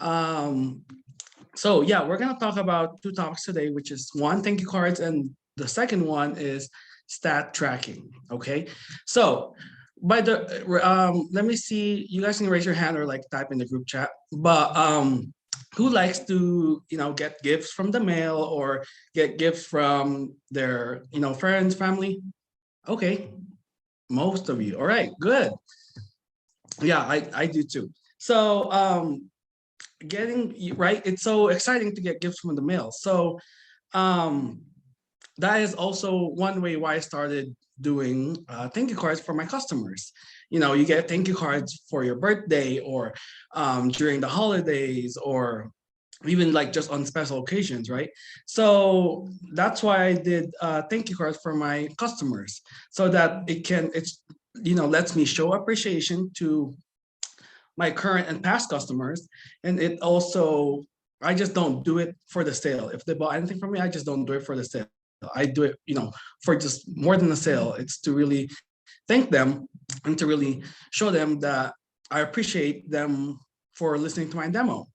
yeah, we're gonna talk about 2 topics today, which is one, thank you cards, and the second one is stat tracking. Okay, so by the let me see, you guys can raise your hand or like type in the group chat, but who likes to get gifts from the mail or get gifts from their friends, family? Okay, most of you. All right, good. Yeah, I do too. So it's so exciting to get gifts from the mail. So that is also one way why I started doing thank you cards for my customers. You get thank you cards for your birthday or during the holidays or even like just on special occasions, right? So that's why I did thank you cards for my customers, so that it's lets me show appreciation to my current and past customers. And it also, I just don't do it for the sale. If they bought anything from me, I just don't do it for the sale. I do it, for just more than a sale. It's to really thank them and to really show them that I appreciate them for listening to my demo.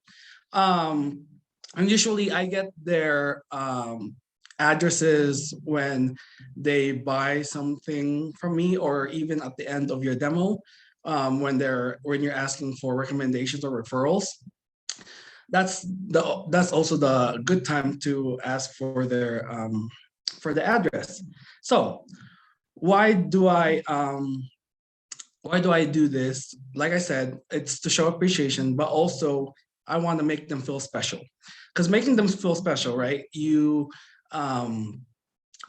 And usually I get their addresses when they buy something from me, or even at the end of your demo, when you're asking for recommendations or referrals. That's also the good time to ask for the address. So why do I do this? Like I said, it's to show appreciation, but also I want to make them feel special. Because making them feel special, right? You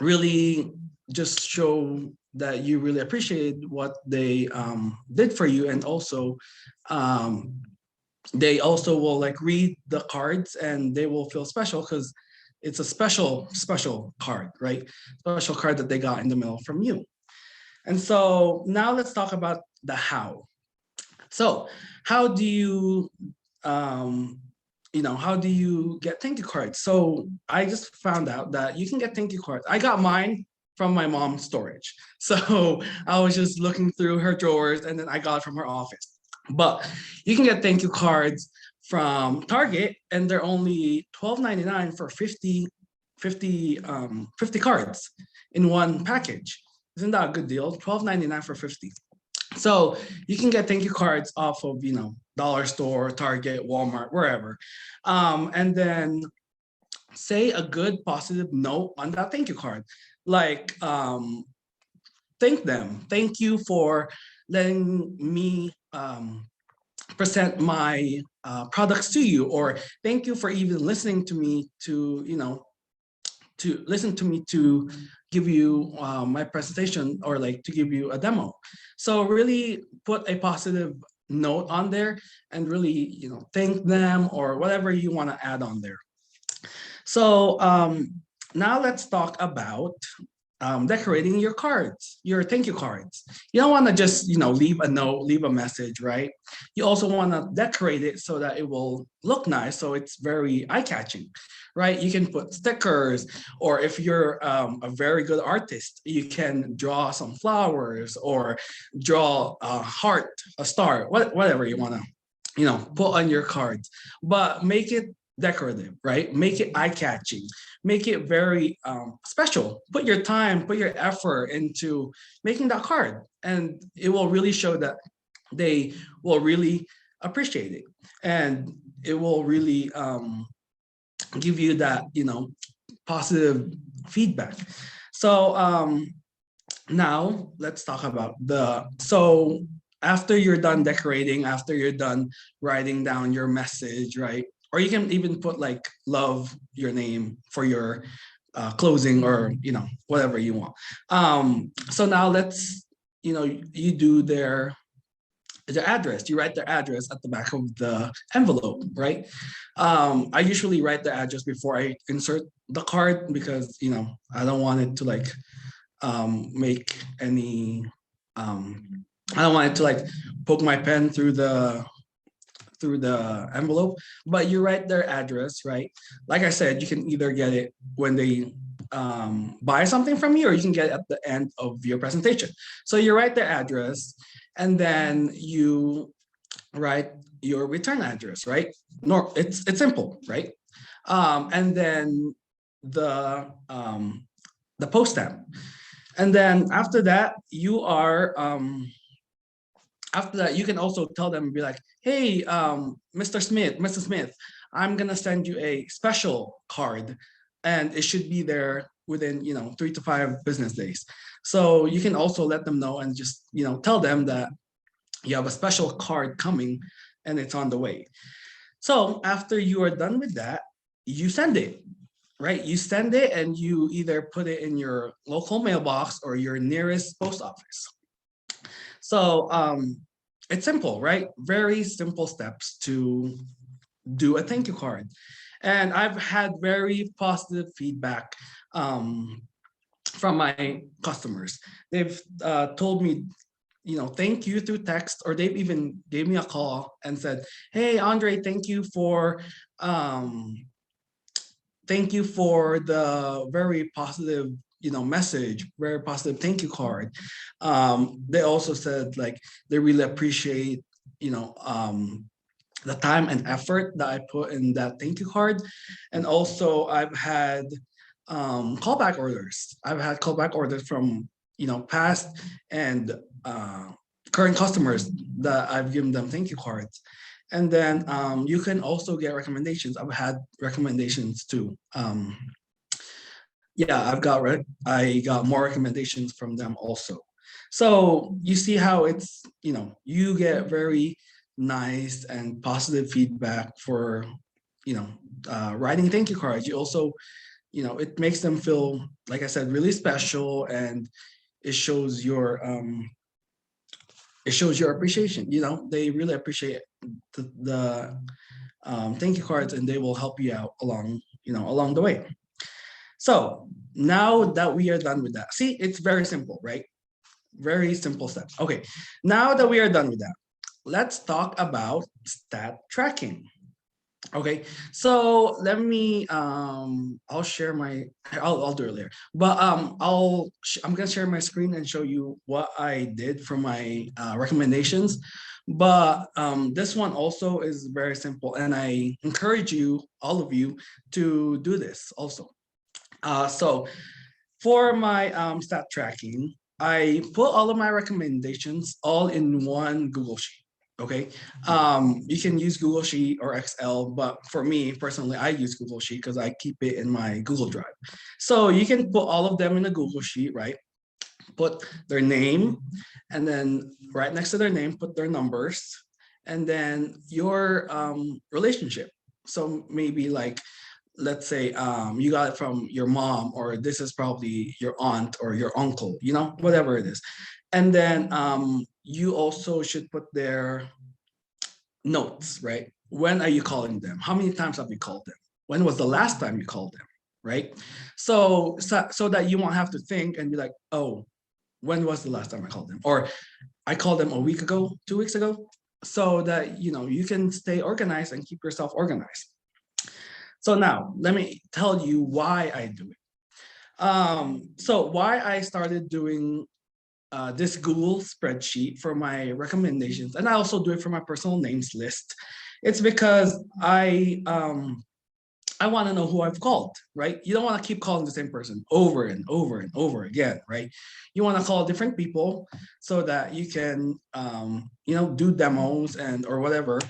really just show that you really appreciate what they did for you, and also they also will like read the cards and they will feel special because it's a special card, right? Special card that they got in the mail from you. And so now let's talk about the how. So how do you how do you get thank you cards? So I just found out that you can get thank you cards. I got mine from my mom's storage. So I was just looking through her drawers and then I got it from her office. But you can get thank you cards from Target, and they're only $12.99 for 50 cards in one package. Isn't that a good deal? $12.99 for 50. So you can get thank you cards off of, Dollar Store, Target, Walmart, wherever. And then say a good positive note on that thank you card. Like, thank them. Thank you for letting me present my products to you, or thank you for even listening to me to give you my presentation, or like to give you a demo. So really put a positive note on there and really thank them, or whatever you want to add on there. So now let's talk about decorating your cards, your thank you cards. You don't want to just, leave a note, leave a message, right? You also want to decorate it so that it will look nice, so it's very eye-catching, right? You can put stickers, or if you're a very good artist, you can draw some flowers or draw a heart, a star, whatever you want to, put on your cards, but make it decorative, right? Make it eye-catching, make it very special. Put your time, put your effort into making that card, and it will really show that they will really appreciate it, and it will really give you that, positive feedback. So now let's talk about so after you're done decorating, after you're done writing down your message, right? Or you can even put like love your name for your closing, or whatever you want. So now let's, you do their address. You write their address at the back of the envelope, right? I usually write the address before I insert the card, because I don't want it to like make any I don't want it to like poke my pen through the envelope. But you write their address, right? Like I said, you can either get it when they buy something from you, or you can get it at the end of your presentation. So you write their address, and then you write your return address, right? No, it's simple, right? And then the post stamp. And then after that, after that, you can also tell them, be like, hey, Mr. Smith, Mrs. Smith, I'm gonna send you a special card, and it should be there within 3 to 5 business days. So you can also let them know, and just tell them that you have a special card coming and it's on the way. So after you are done with that, you send it, right? You send it, and you either put it in your local mailbox or your nearest post office. So it's simple, right? Very simple steps to do a thank you card. And I've had very positive feedback from my customers. They've told me, thank you through text, or they've even gave me a call and said, hey, Andre, thank you for the very positive message, very positive thank you card. They also said like they really appreciate the time and effort that I put in that thank you card. And also I've had callback orders. I've had callback orders from past and current customers that I've given them thank you cards. And then you can also get recommendations. I've had recommendations too. Yeah, I got more recommendations from them also. So you see how it's, you get very nice and positive feedback for, writing thank you cards. You also, it makes them feel, like I said, really special, and it shows your appreciation. They really appreciate the thank you cards, and they will help you out along the way. So now that we are done with that, see, it's very simple, right? Very simple steps. Okay, now that we are done with that, let's talk about stat tracking. Okay, so let me I'll share my I'll do it later, but I'm gonna share my screen and show you what I did for my recommendations. But this one also is very simple, and I encourage you, all of you, to do this also. So for my stat tracking, I put all of my recommendations all in one Google Sheet. Okay, you can use Google Sheet or Excel, but for me personally, I use Google Sheet because I keep it in my Google Drive. So you can put all of them in a Google Sheet, right? Put their name, and then right next to their name, put their numbers, and then your relationship. So maybe like, let's say you got it from your mom, or this is probably your aunt or your uncle, whatever it is. And then you also should put their notes, right? When are you calling them? How many times have you called them? When was the last time you called them? right? So that you won't have to think and be like, oh, when was the last time I called them? Or I called them a week ago, 2 weeks ago, so that you can stay organized and keep yourself organized. So now let me tell you why I do it. So why I started doing this Google spreadsheet for my recommendations, and I also do it for my personal names list. It's because I want to know who I've called, right? You don't want to keep calling the same person over and over and over again, right? You want to call different people so that you can, do demos and or whatever,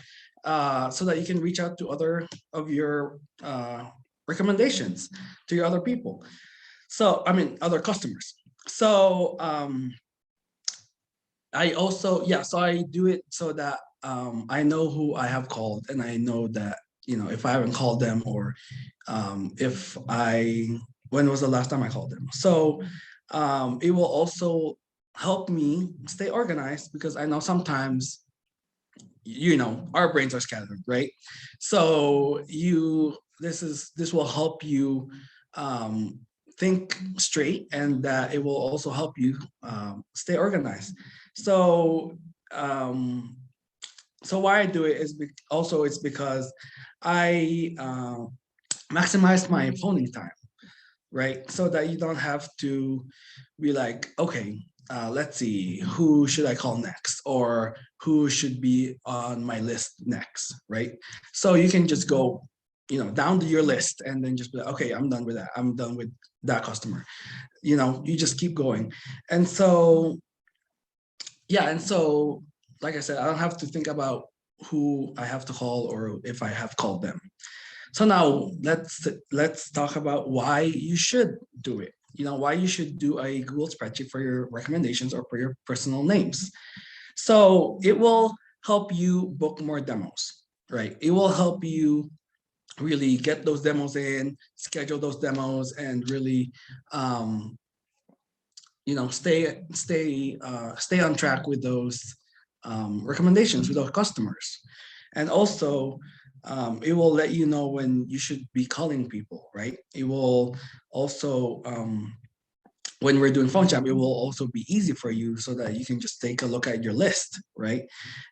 so that you can reach out to other of your recommendations to your other people. So, I mean, other customers. So, I also, yeah, so I do it so that I know who I have called, and I know that, if I haven't called them, or when was the last time I called them? So it will also help me stay organized, because I know sometimes, our brains are scattered, right? So this will help you think straight, and it will also help you stay organized. So why I do it is it's because I maximize my phoning time, right? So that you don't have to be like, okay, let's see, who should I call next, or who should be on my list next, right? So you can just go, down to your list, and then just be like, okay, I'm done with that. I'm done with that customer. You just keep going. And so, yeah, and so, like I said, I don't have to think about who I have to call or if I have called them. So now let's talk about why you should do it. Why you should do a Google spreadsheet for your recommendations or for your personal names. So it will help you book more demos, right? It will help you really get those demos in, schedule those demos, and really stay on track with those recommendations with our customers. And also, it will let you know when you should be calling people, right? It will also, when we're doing phone chat, it will also be easy for you, so that you can just take a look at your list, right?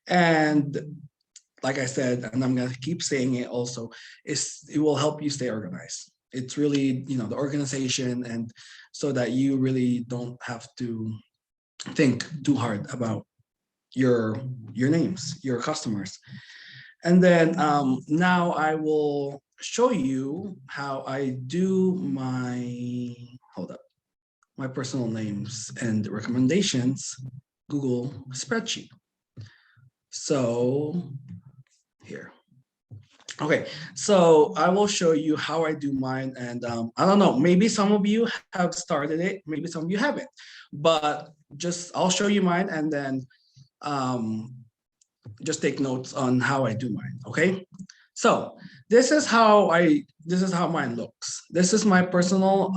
And like I said, and I'm gonna keep saying it also, it will help you stay organized. It's really, the organization, and so that you really don't have to think too hard about your names, your customers. And then now I will show you how I do my personal names and recommendations Google spreadsheet. So here. Okay, so I will show you how I do mine, and I don't know, maybe some of you have started it, maybe some of you haven't, but I'll show you mine, and then just take notes on how I do mine. Okay, so this is how mine looks. This is my personal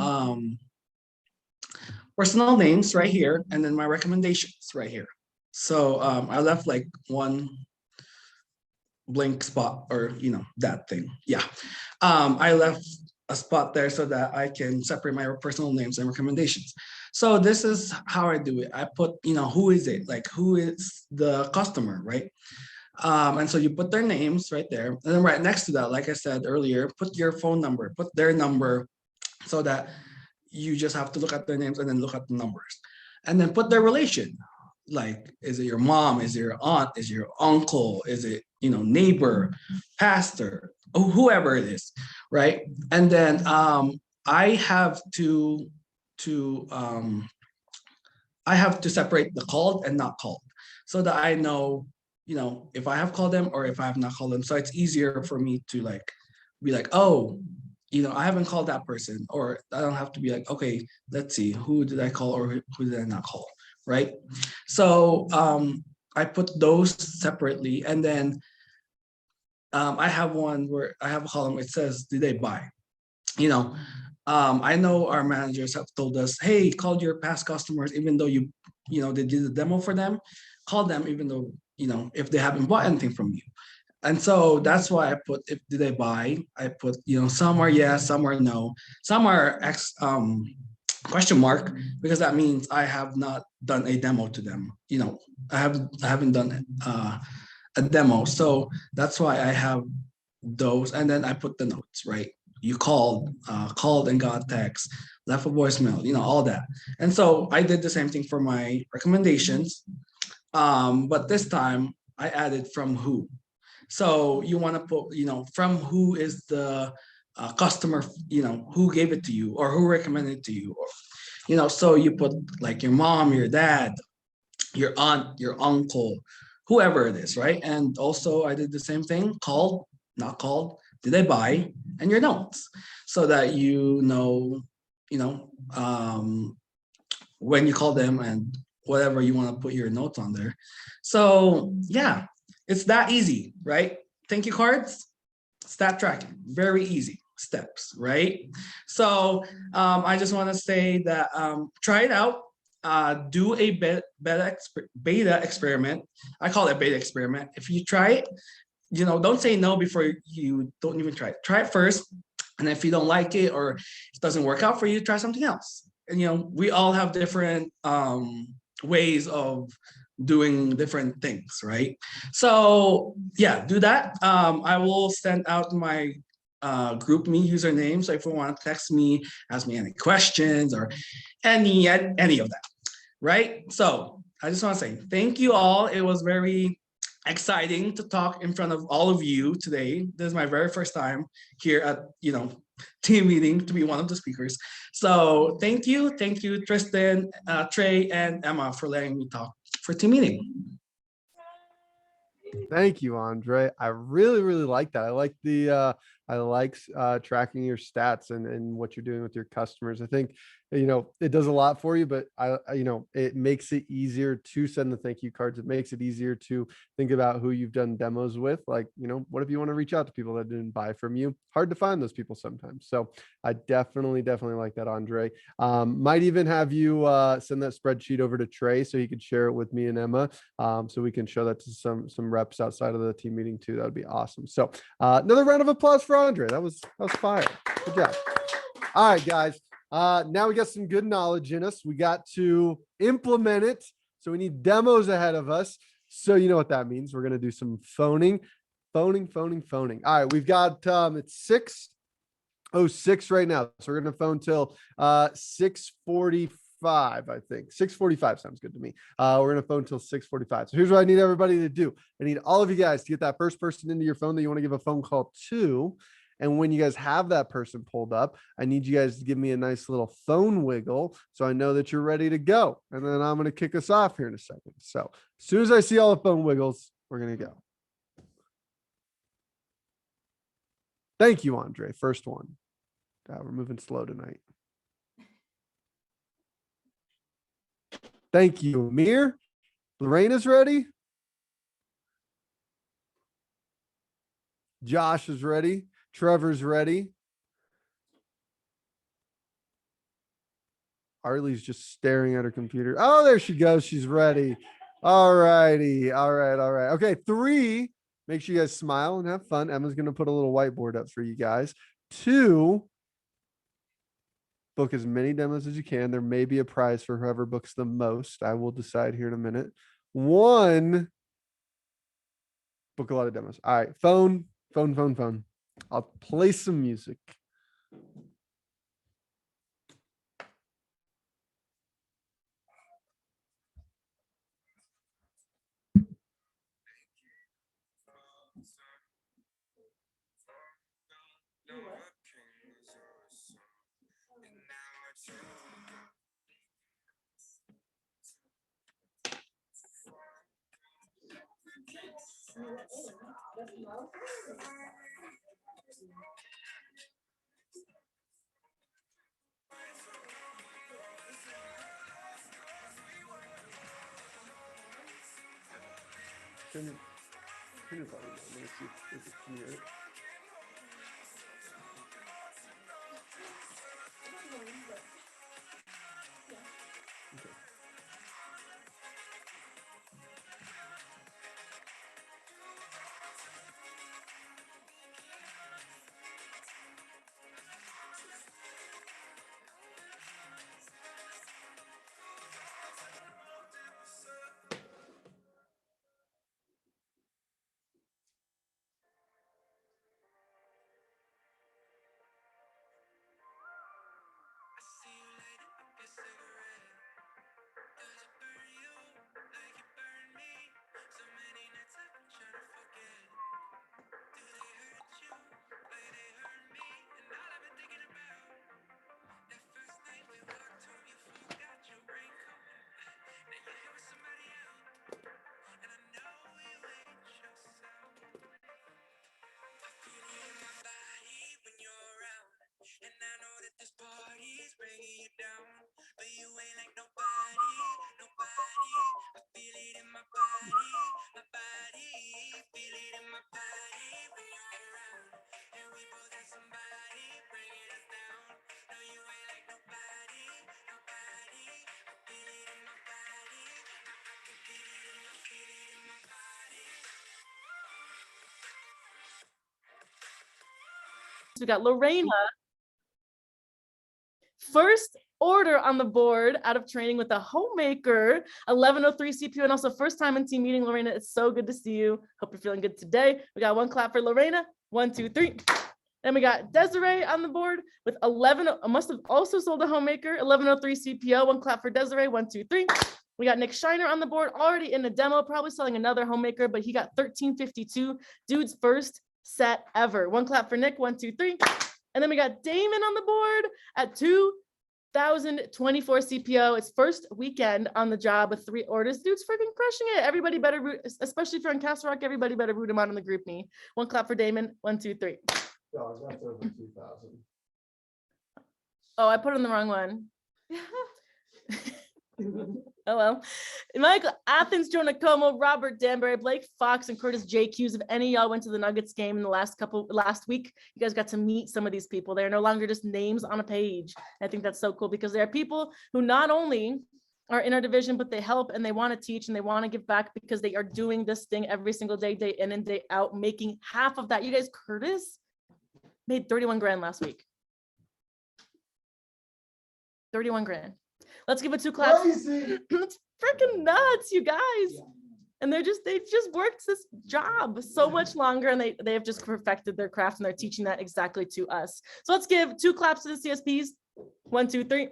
names right here, and then my recommendations right here. So I left like one blank spot, or that thing. Yeah, I left a spot there so that I can separate my personal names and recommendations. So this is how I do it. I put, who is it, like who is the customer, right? And so you put their names right there, and then right next to that, like I said earlier, put your phone number, put their number, so that you just have to look at their names and then look at the numbers, and then put their relation. Like, is it your mom? Is it your aunt? Is it your uncle? Is it, neighbor, pastor, whoever it is, right? And then I have to separate the called and not called, so that I know, if I have called them or if I have not called them. So it's easier for me to be like, oh, I haven't called that person, or I don't have to be like, okay, let's see, who did I call or who did I not call, right? So I put those separately, and then I have one where I have a column. It says, did they buy? I know our managers have told us, hey, call your past customers, even though they did the demo for them. Call them even though, if they haven't bought anything from you. And so that's why I put, if did they buy? I put, some are yes, some are no, some are question mark, because that means I have not done a demo to them. I haven't done a demo. So that's why I have those. And then I put the notes, right? You called and got text, left a voicemail, all that. And so I did the same thing for my recommendations. But this time I added from who. So you want to put, from who is the customer, who gave it to you or who recommended it to you, or, so you put like your mom, your dad, your aunt, your uncle, whoever it is, right? And also I did the same thing, called, not called, did they buy, and your notes, so that you know, when you call them and whatever you want to put your notes on there. So yeah, it's that easy, right? Thank you cards, stat tracking, very easy steps, right? So I just want to say that try it out. Do a beta experiment. I call it beta experiment. If you try it, don't say no before you don't even try it. Try it first, and if you don't like it or it doesn't work out for you, try something else. And we all have different ways of doing different things, right? So yeah, do that. I will send out my GroupMe username. So if you want to text me, ask me any questions or any of that, right? So I just want to say thank you all. It was very exciting to talk in front of all of you today. This is my very first time here at team meeting to be one of the speakers. So thank you, Tristan, Trey, and Emma for letting me talk for team meeting. Thank you, Andre. I really, really like that. I like tracking your stats and what you're doing with your customers. I think, it does a lot for you, but it makes it easier to send the thank you cards. It makes it easier to think about who you've done demos with. Like, what if you want to reach out to people that didn't buy from you? Hard to find those people sometimes. So I definitely like that, Andre. Might even have you send that spreadsheet over to Trey so he could share it with me and Emma, so we can show that to some reps outside of the team meeting too. That would be awesome. So another round of applause for Andre. That was fire. Good job. All right, guys. Now we got some good knowledge in us. We got to implement it. So we need demos ahead of us. So you know what that means. We're going to do some phoning. All right, we've got it's 6:06 right now. So we're going to phone till 6:45, I think. 6:45 sounds good to me. We're going to phone till 6:45. So here's what I need everybody to do. I need all of you guys to get that first person into your phone that you want to give a phone call to. And when you guys have that person pulled up, I need you guys to give me a nice little phone wiggle so I know that you're ready to go. And then I'm going to kick us off here in a second. So as soon as I see all the phone wiggles, we're going to go. Thank you, Andre. First one. We're moving slow tonight. Thank you, Amir. Lorena's ready. Josh is ready. Trevor's ready. Arlie's just staring at her computer. Oh, there she goes. She's ready. All righty. All right. Okay, 3. Make sure you guys smile and have fun. Emma's going to put a little whiteboard up for you guys. 2. Book as many demos as you can. There may be a prize for whoever books the most. I will decide here in a minute. 1. Book a lot of demos. All right. Phone. I'll play some music. Turn your volume down. Let me see if it's can hear it. Okay. We got Lorena. First order on the board out of training with a homemaker, 1103 CPO, and also first time in team meeting. Lorena, it's so good to see you. Hope you're feeling good today. We got one clap for Lorena. 1, 2, 3. Then we got Desiree on the board with 11. Must have also sold a homemaker, 1103 CPO. One clap for Desiree. 1, 2, 3. We got Nick Shiner on the board, already in the demo, probably selling another homemaker, but he got 1352. Dude's first set ever. One clap for Nick. 1, 2, 3. And then we got Damon on the board at 2,024 CPO. It's first weekend on the job with 3 orders. Dude's freaking crushing it. Everybody better root, especially if you're on Castle Rock, everybody better root him out on the group me. One clap for Damon. 1, 2, 3. Dog, that's over 2,000. Oh, I put in the wrong one. Oh well. Michael Athens, Jonah Como, Robert Danbury, Blake Fox, and Curtis J. Hughes. If any of y'all went to the Nuggets game in the last week, you guys got to meet some of these people. They're no longer just names on a page. I think that's so cool because there are people who not only are in our division, but they help and they want to teach and they want to give back because they are doing this thing every single day, day in and day out, making half of that. You guys, Curtis made 31 grand last week. 31 grand. Let's give it 2 claps. Crazy. It's freaking nuts, you guys. And they just worked this job so much longer and they have just perfected their craft and they're teaching that exactly to us. So let's give 2 claps to the CSPs. 1, 2, 3.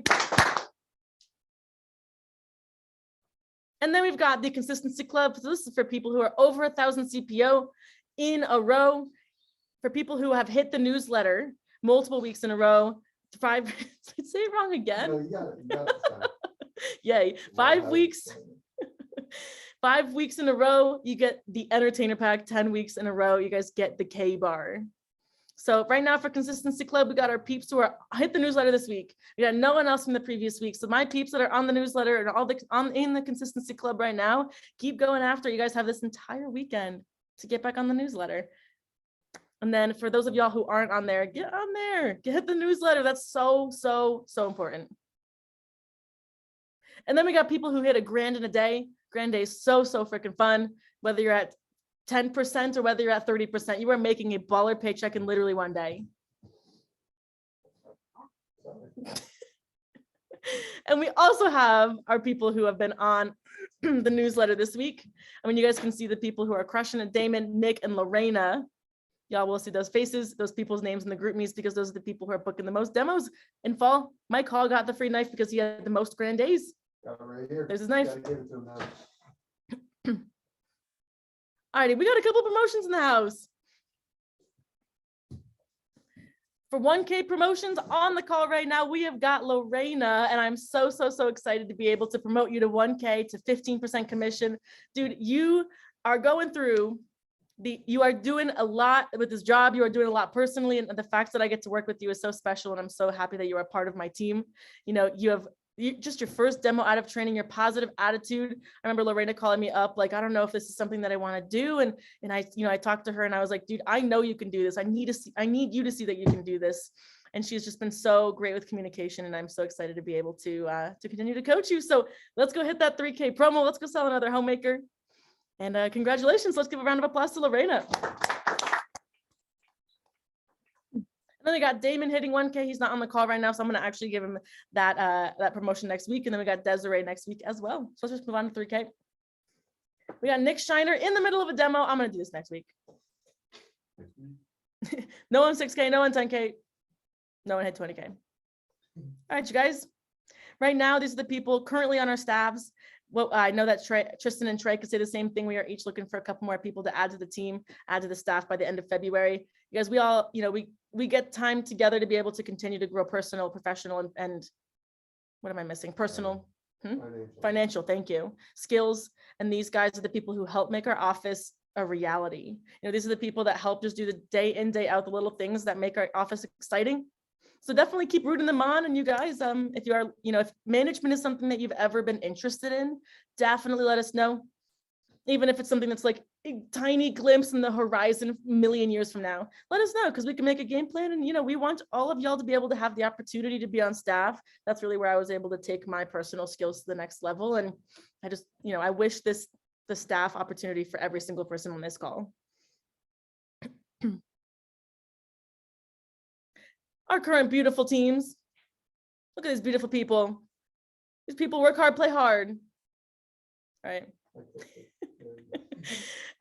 And then we've got the Consistency Club. So this is for people who are over 1,000 CPO in a row. For people who have hit the newsletter multiple weeks in a row. 5, did I say it wrong again? No, you got it. Yay. 5 weeks. 5 weeks in a row, you get the entertainer pack. 10 weeks in a row, you guys get the K bar. So right now for Consistency Club, we got our peeps who are hit the newsletter this week. We got no one else from the previous week. So my peeps that are on the newsletter and all in the Consistency Club right now, keep going after. You guys have this entire weekend to get back on the newsletter. And then for those of y'all who aren't on there, get on there, get the newsletter. That's so, so, so important. And then we got people who hit $1 grand in a day. Grand day is so, so freaking fun. Whether you're at 10% or whether you're at 30%, you are making a baller paycheck in literally one day. And we also have our people who have been on the newsletter this week. I mean, you guys can see the people who are crushing it. Damon, Nick, and Lorena. Y'all will see those faces, those people's names in the group meets because those are the people who are booking the most demos in fall. Mike Hall got the free knife because he had the most grand days. Got it right here. There's his knife. Gotta give it to him now. Alrighty, we got a couple promotions in the house. For 1K promotions on the call right now, we have got Lorena, and I'm so, so, so excited to be able to promote you to 1K to 15% commission. Dude, you are going through you are doing a lot with this job. You are doing a lot personally, and the fact that I get to work with you is so special, and I'm so happy that you are part of my team. You know, just your first demo out of training, your positive attitude. I remember Lorena calling me up, like, I don't know if this is something that I want to do. And I talked to her and I was like, dude, I know you can do this. I need you to see that you can do this. And she's just been so great with communication. And I'm so excited to be able to continue to coach you. So let's go hit that 3K promo. Let's go sell another homemaker. And congratulations. Let's give a round of applause to Lorena. And then we got Damon hitting 1K. He's not on the call right now, so I'm going to actually give him that promotion next week. And then we got Desiree next week as well. So let's just move on to 3K. We got Nick Shiner in the middle of a demo. I'm going to do this next week. No one 6K, no one 10K, no one hit 20K. All right, you guys. Right now, these are the people currently on our staffs. Well, I know that Tristan and Trey could say the same thing. We are each looking for a couple more people to add to the team, add to the staff by the end of February. You guys, we all, we get time together to be able to continue to grow personal, professional, and what am I missing? Personal, financial, thank you. Skills. And these guys are the people who help make our office a reality. These are the people that help just do the day in, day out, the little things that make our office exciting. So definitely keep rooting them on. And you guys, if you are, if management is something that you've ever been interested in, definitely let us know. Even if it's something that's like a tiny glimpse in the horizon a million years from now, let us know, because we can make a game plan. And, we want all of y'all to be able to have the opportunity to be on staff. That's really where I was able to take my personal skills to the next level. And I just, I wish the staff opportunity for every single person on this call. Our current beautiful teams. Look at these beautiful people. These people work hard, play hard. All right.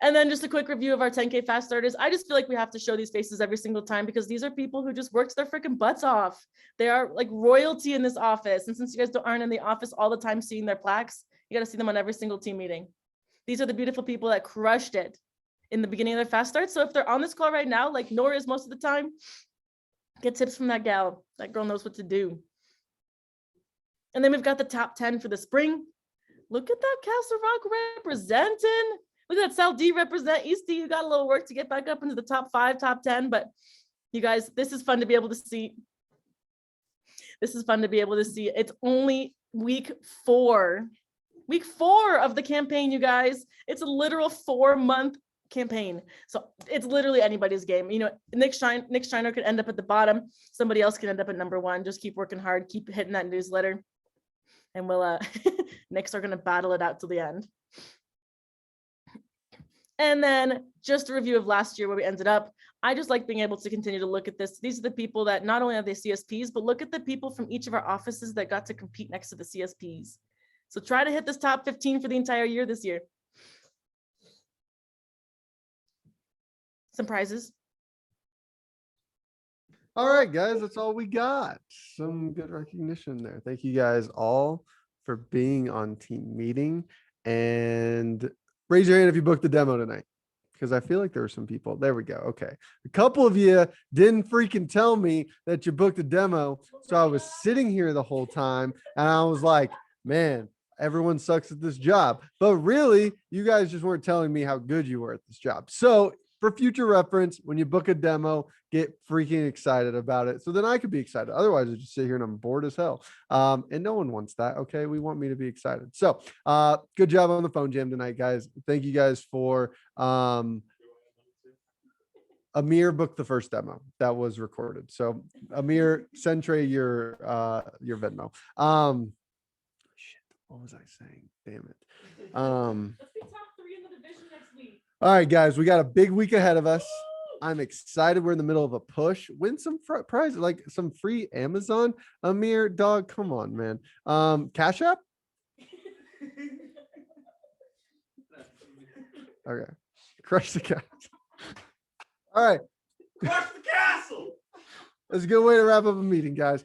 And then just a quick review of our 10K fast starters. I just feel like we have to show these faces every single time, because these are people who just worked their freaking butts off. They are like royalty in this office. And since you guys aren't in the office all the time seeing their plaques, you got to see them on every single team meeting. These are the beautiful people that crushed it in the beginning of their fast start. So if they're on this call right now, like Nora is most of the time, get tips from that gal. That girl knows what to do. And then we've got the top 10 for the spring. Look at that Castle Rock representing. Look at that South D represent. East D, you got a little work to get back up into the top 5, top 10. But you guys, this is fun to be able to see. This is fun to be able to see. It's only week 4. Week 4 of the campaign, you guys. It's a literal 4-month campaign. So it's literally anybody's game. Nick Shiner could end up at the bottom. Somebody else can end up at number 1. Just keep working hard. Keep hitting that newsletter. And we'll, Knicks are going to battle it out to the end. And then just a review of last year where we ended up. I just like being able to continue to look at this. These are the people that not only are they CSPs, but look at the people from each of our offices that got to compete next to the CSPs. So try to hit this top 15 for the entire year this year. Some prizes. All right, guys, that's all we got. Some good recognition there. Thank you guys all for being on team meeting, and raise your hand if you booked the demo tonight, because I feel like there were some people. There we go. Okay. A couple of you didn't freaking tell me that you booked a demo. So I was sitting here the whole time and I was like, man, everyone sucks at this job. But really, you guys just weren't telling me how good you were at this job. So for future reference, when you book a demo, get freaking excited about it. So then I could be excited. Otherwise, I just sit here and I'm bored as hell. And no one wants that. Okay. We want me to be excited. So good job on the phone jam tonight, guys. Thank you guys for Amir booked the first demo that was recorded. So Amir, send Trey your Venmo. Shit, what was I saying? Damn it. Let's be top 3 in the division next week. All right, guys, we got a big week ahead of us. I'm excited. We're in the middle of a push. Win some prizes, like some free Amazon. Amir, dog, come on, man. Cash App? Okay. Crush the castle. All right. Crush the castle. That's a good way to wrap up a meeting, guys.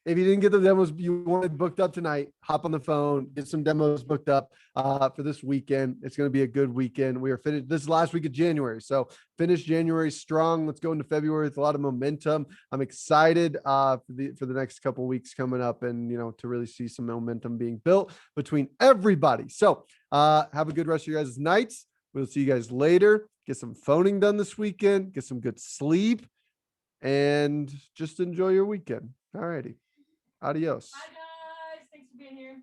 If you didn't get the demos you wanted booked up tonight, hop on the phone, get some demos booked up for this weekend. It's going to be a good weekend. We are finished. This is last week of January. So finish January strong. Let's go into February with a lot of momentum. I'm excited for the next couple of weeks coming up, and, to really see some momentum being built between everybody. So have a good rest of your guys' nights. We'll see you guys later. Get some phoning done this weekend, get some good sleep, and just enjoy your weekend. All righty. Adios. Bye, guys. Thanks for being here.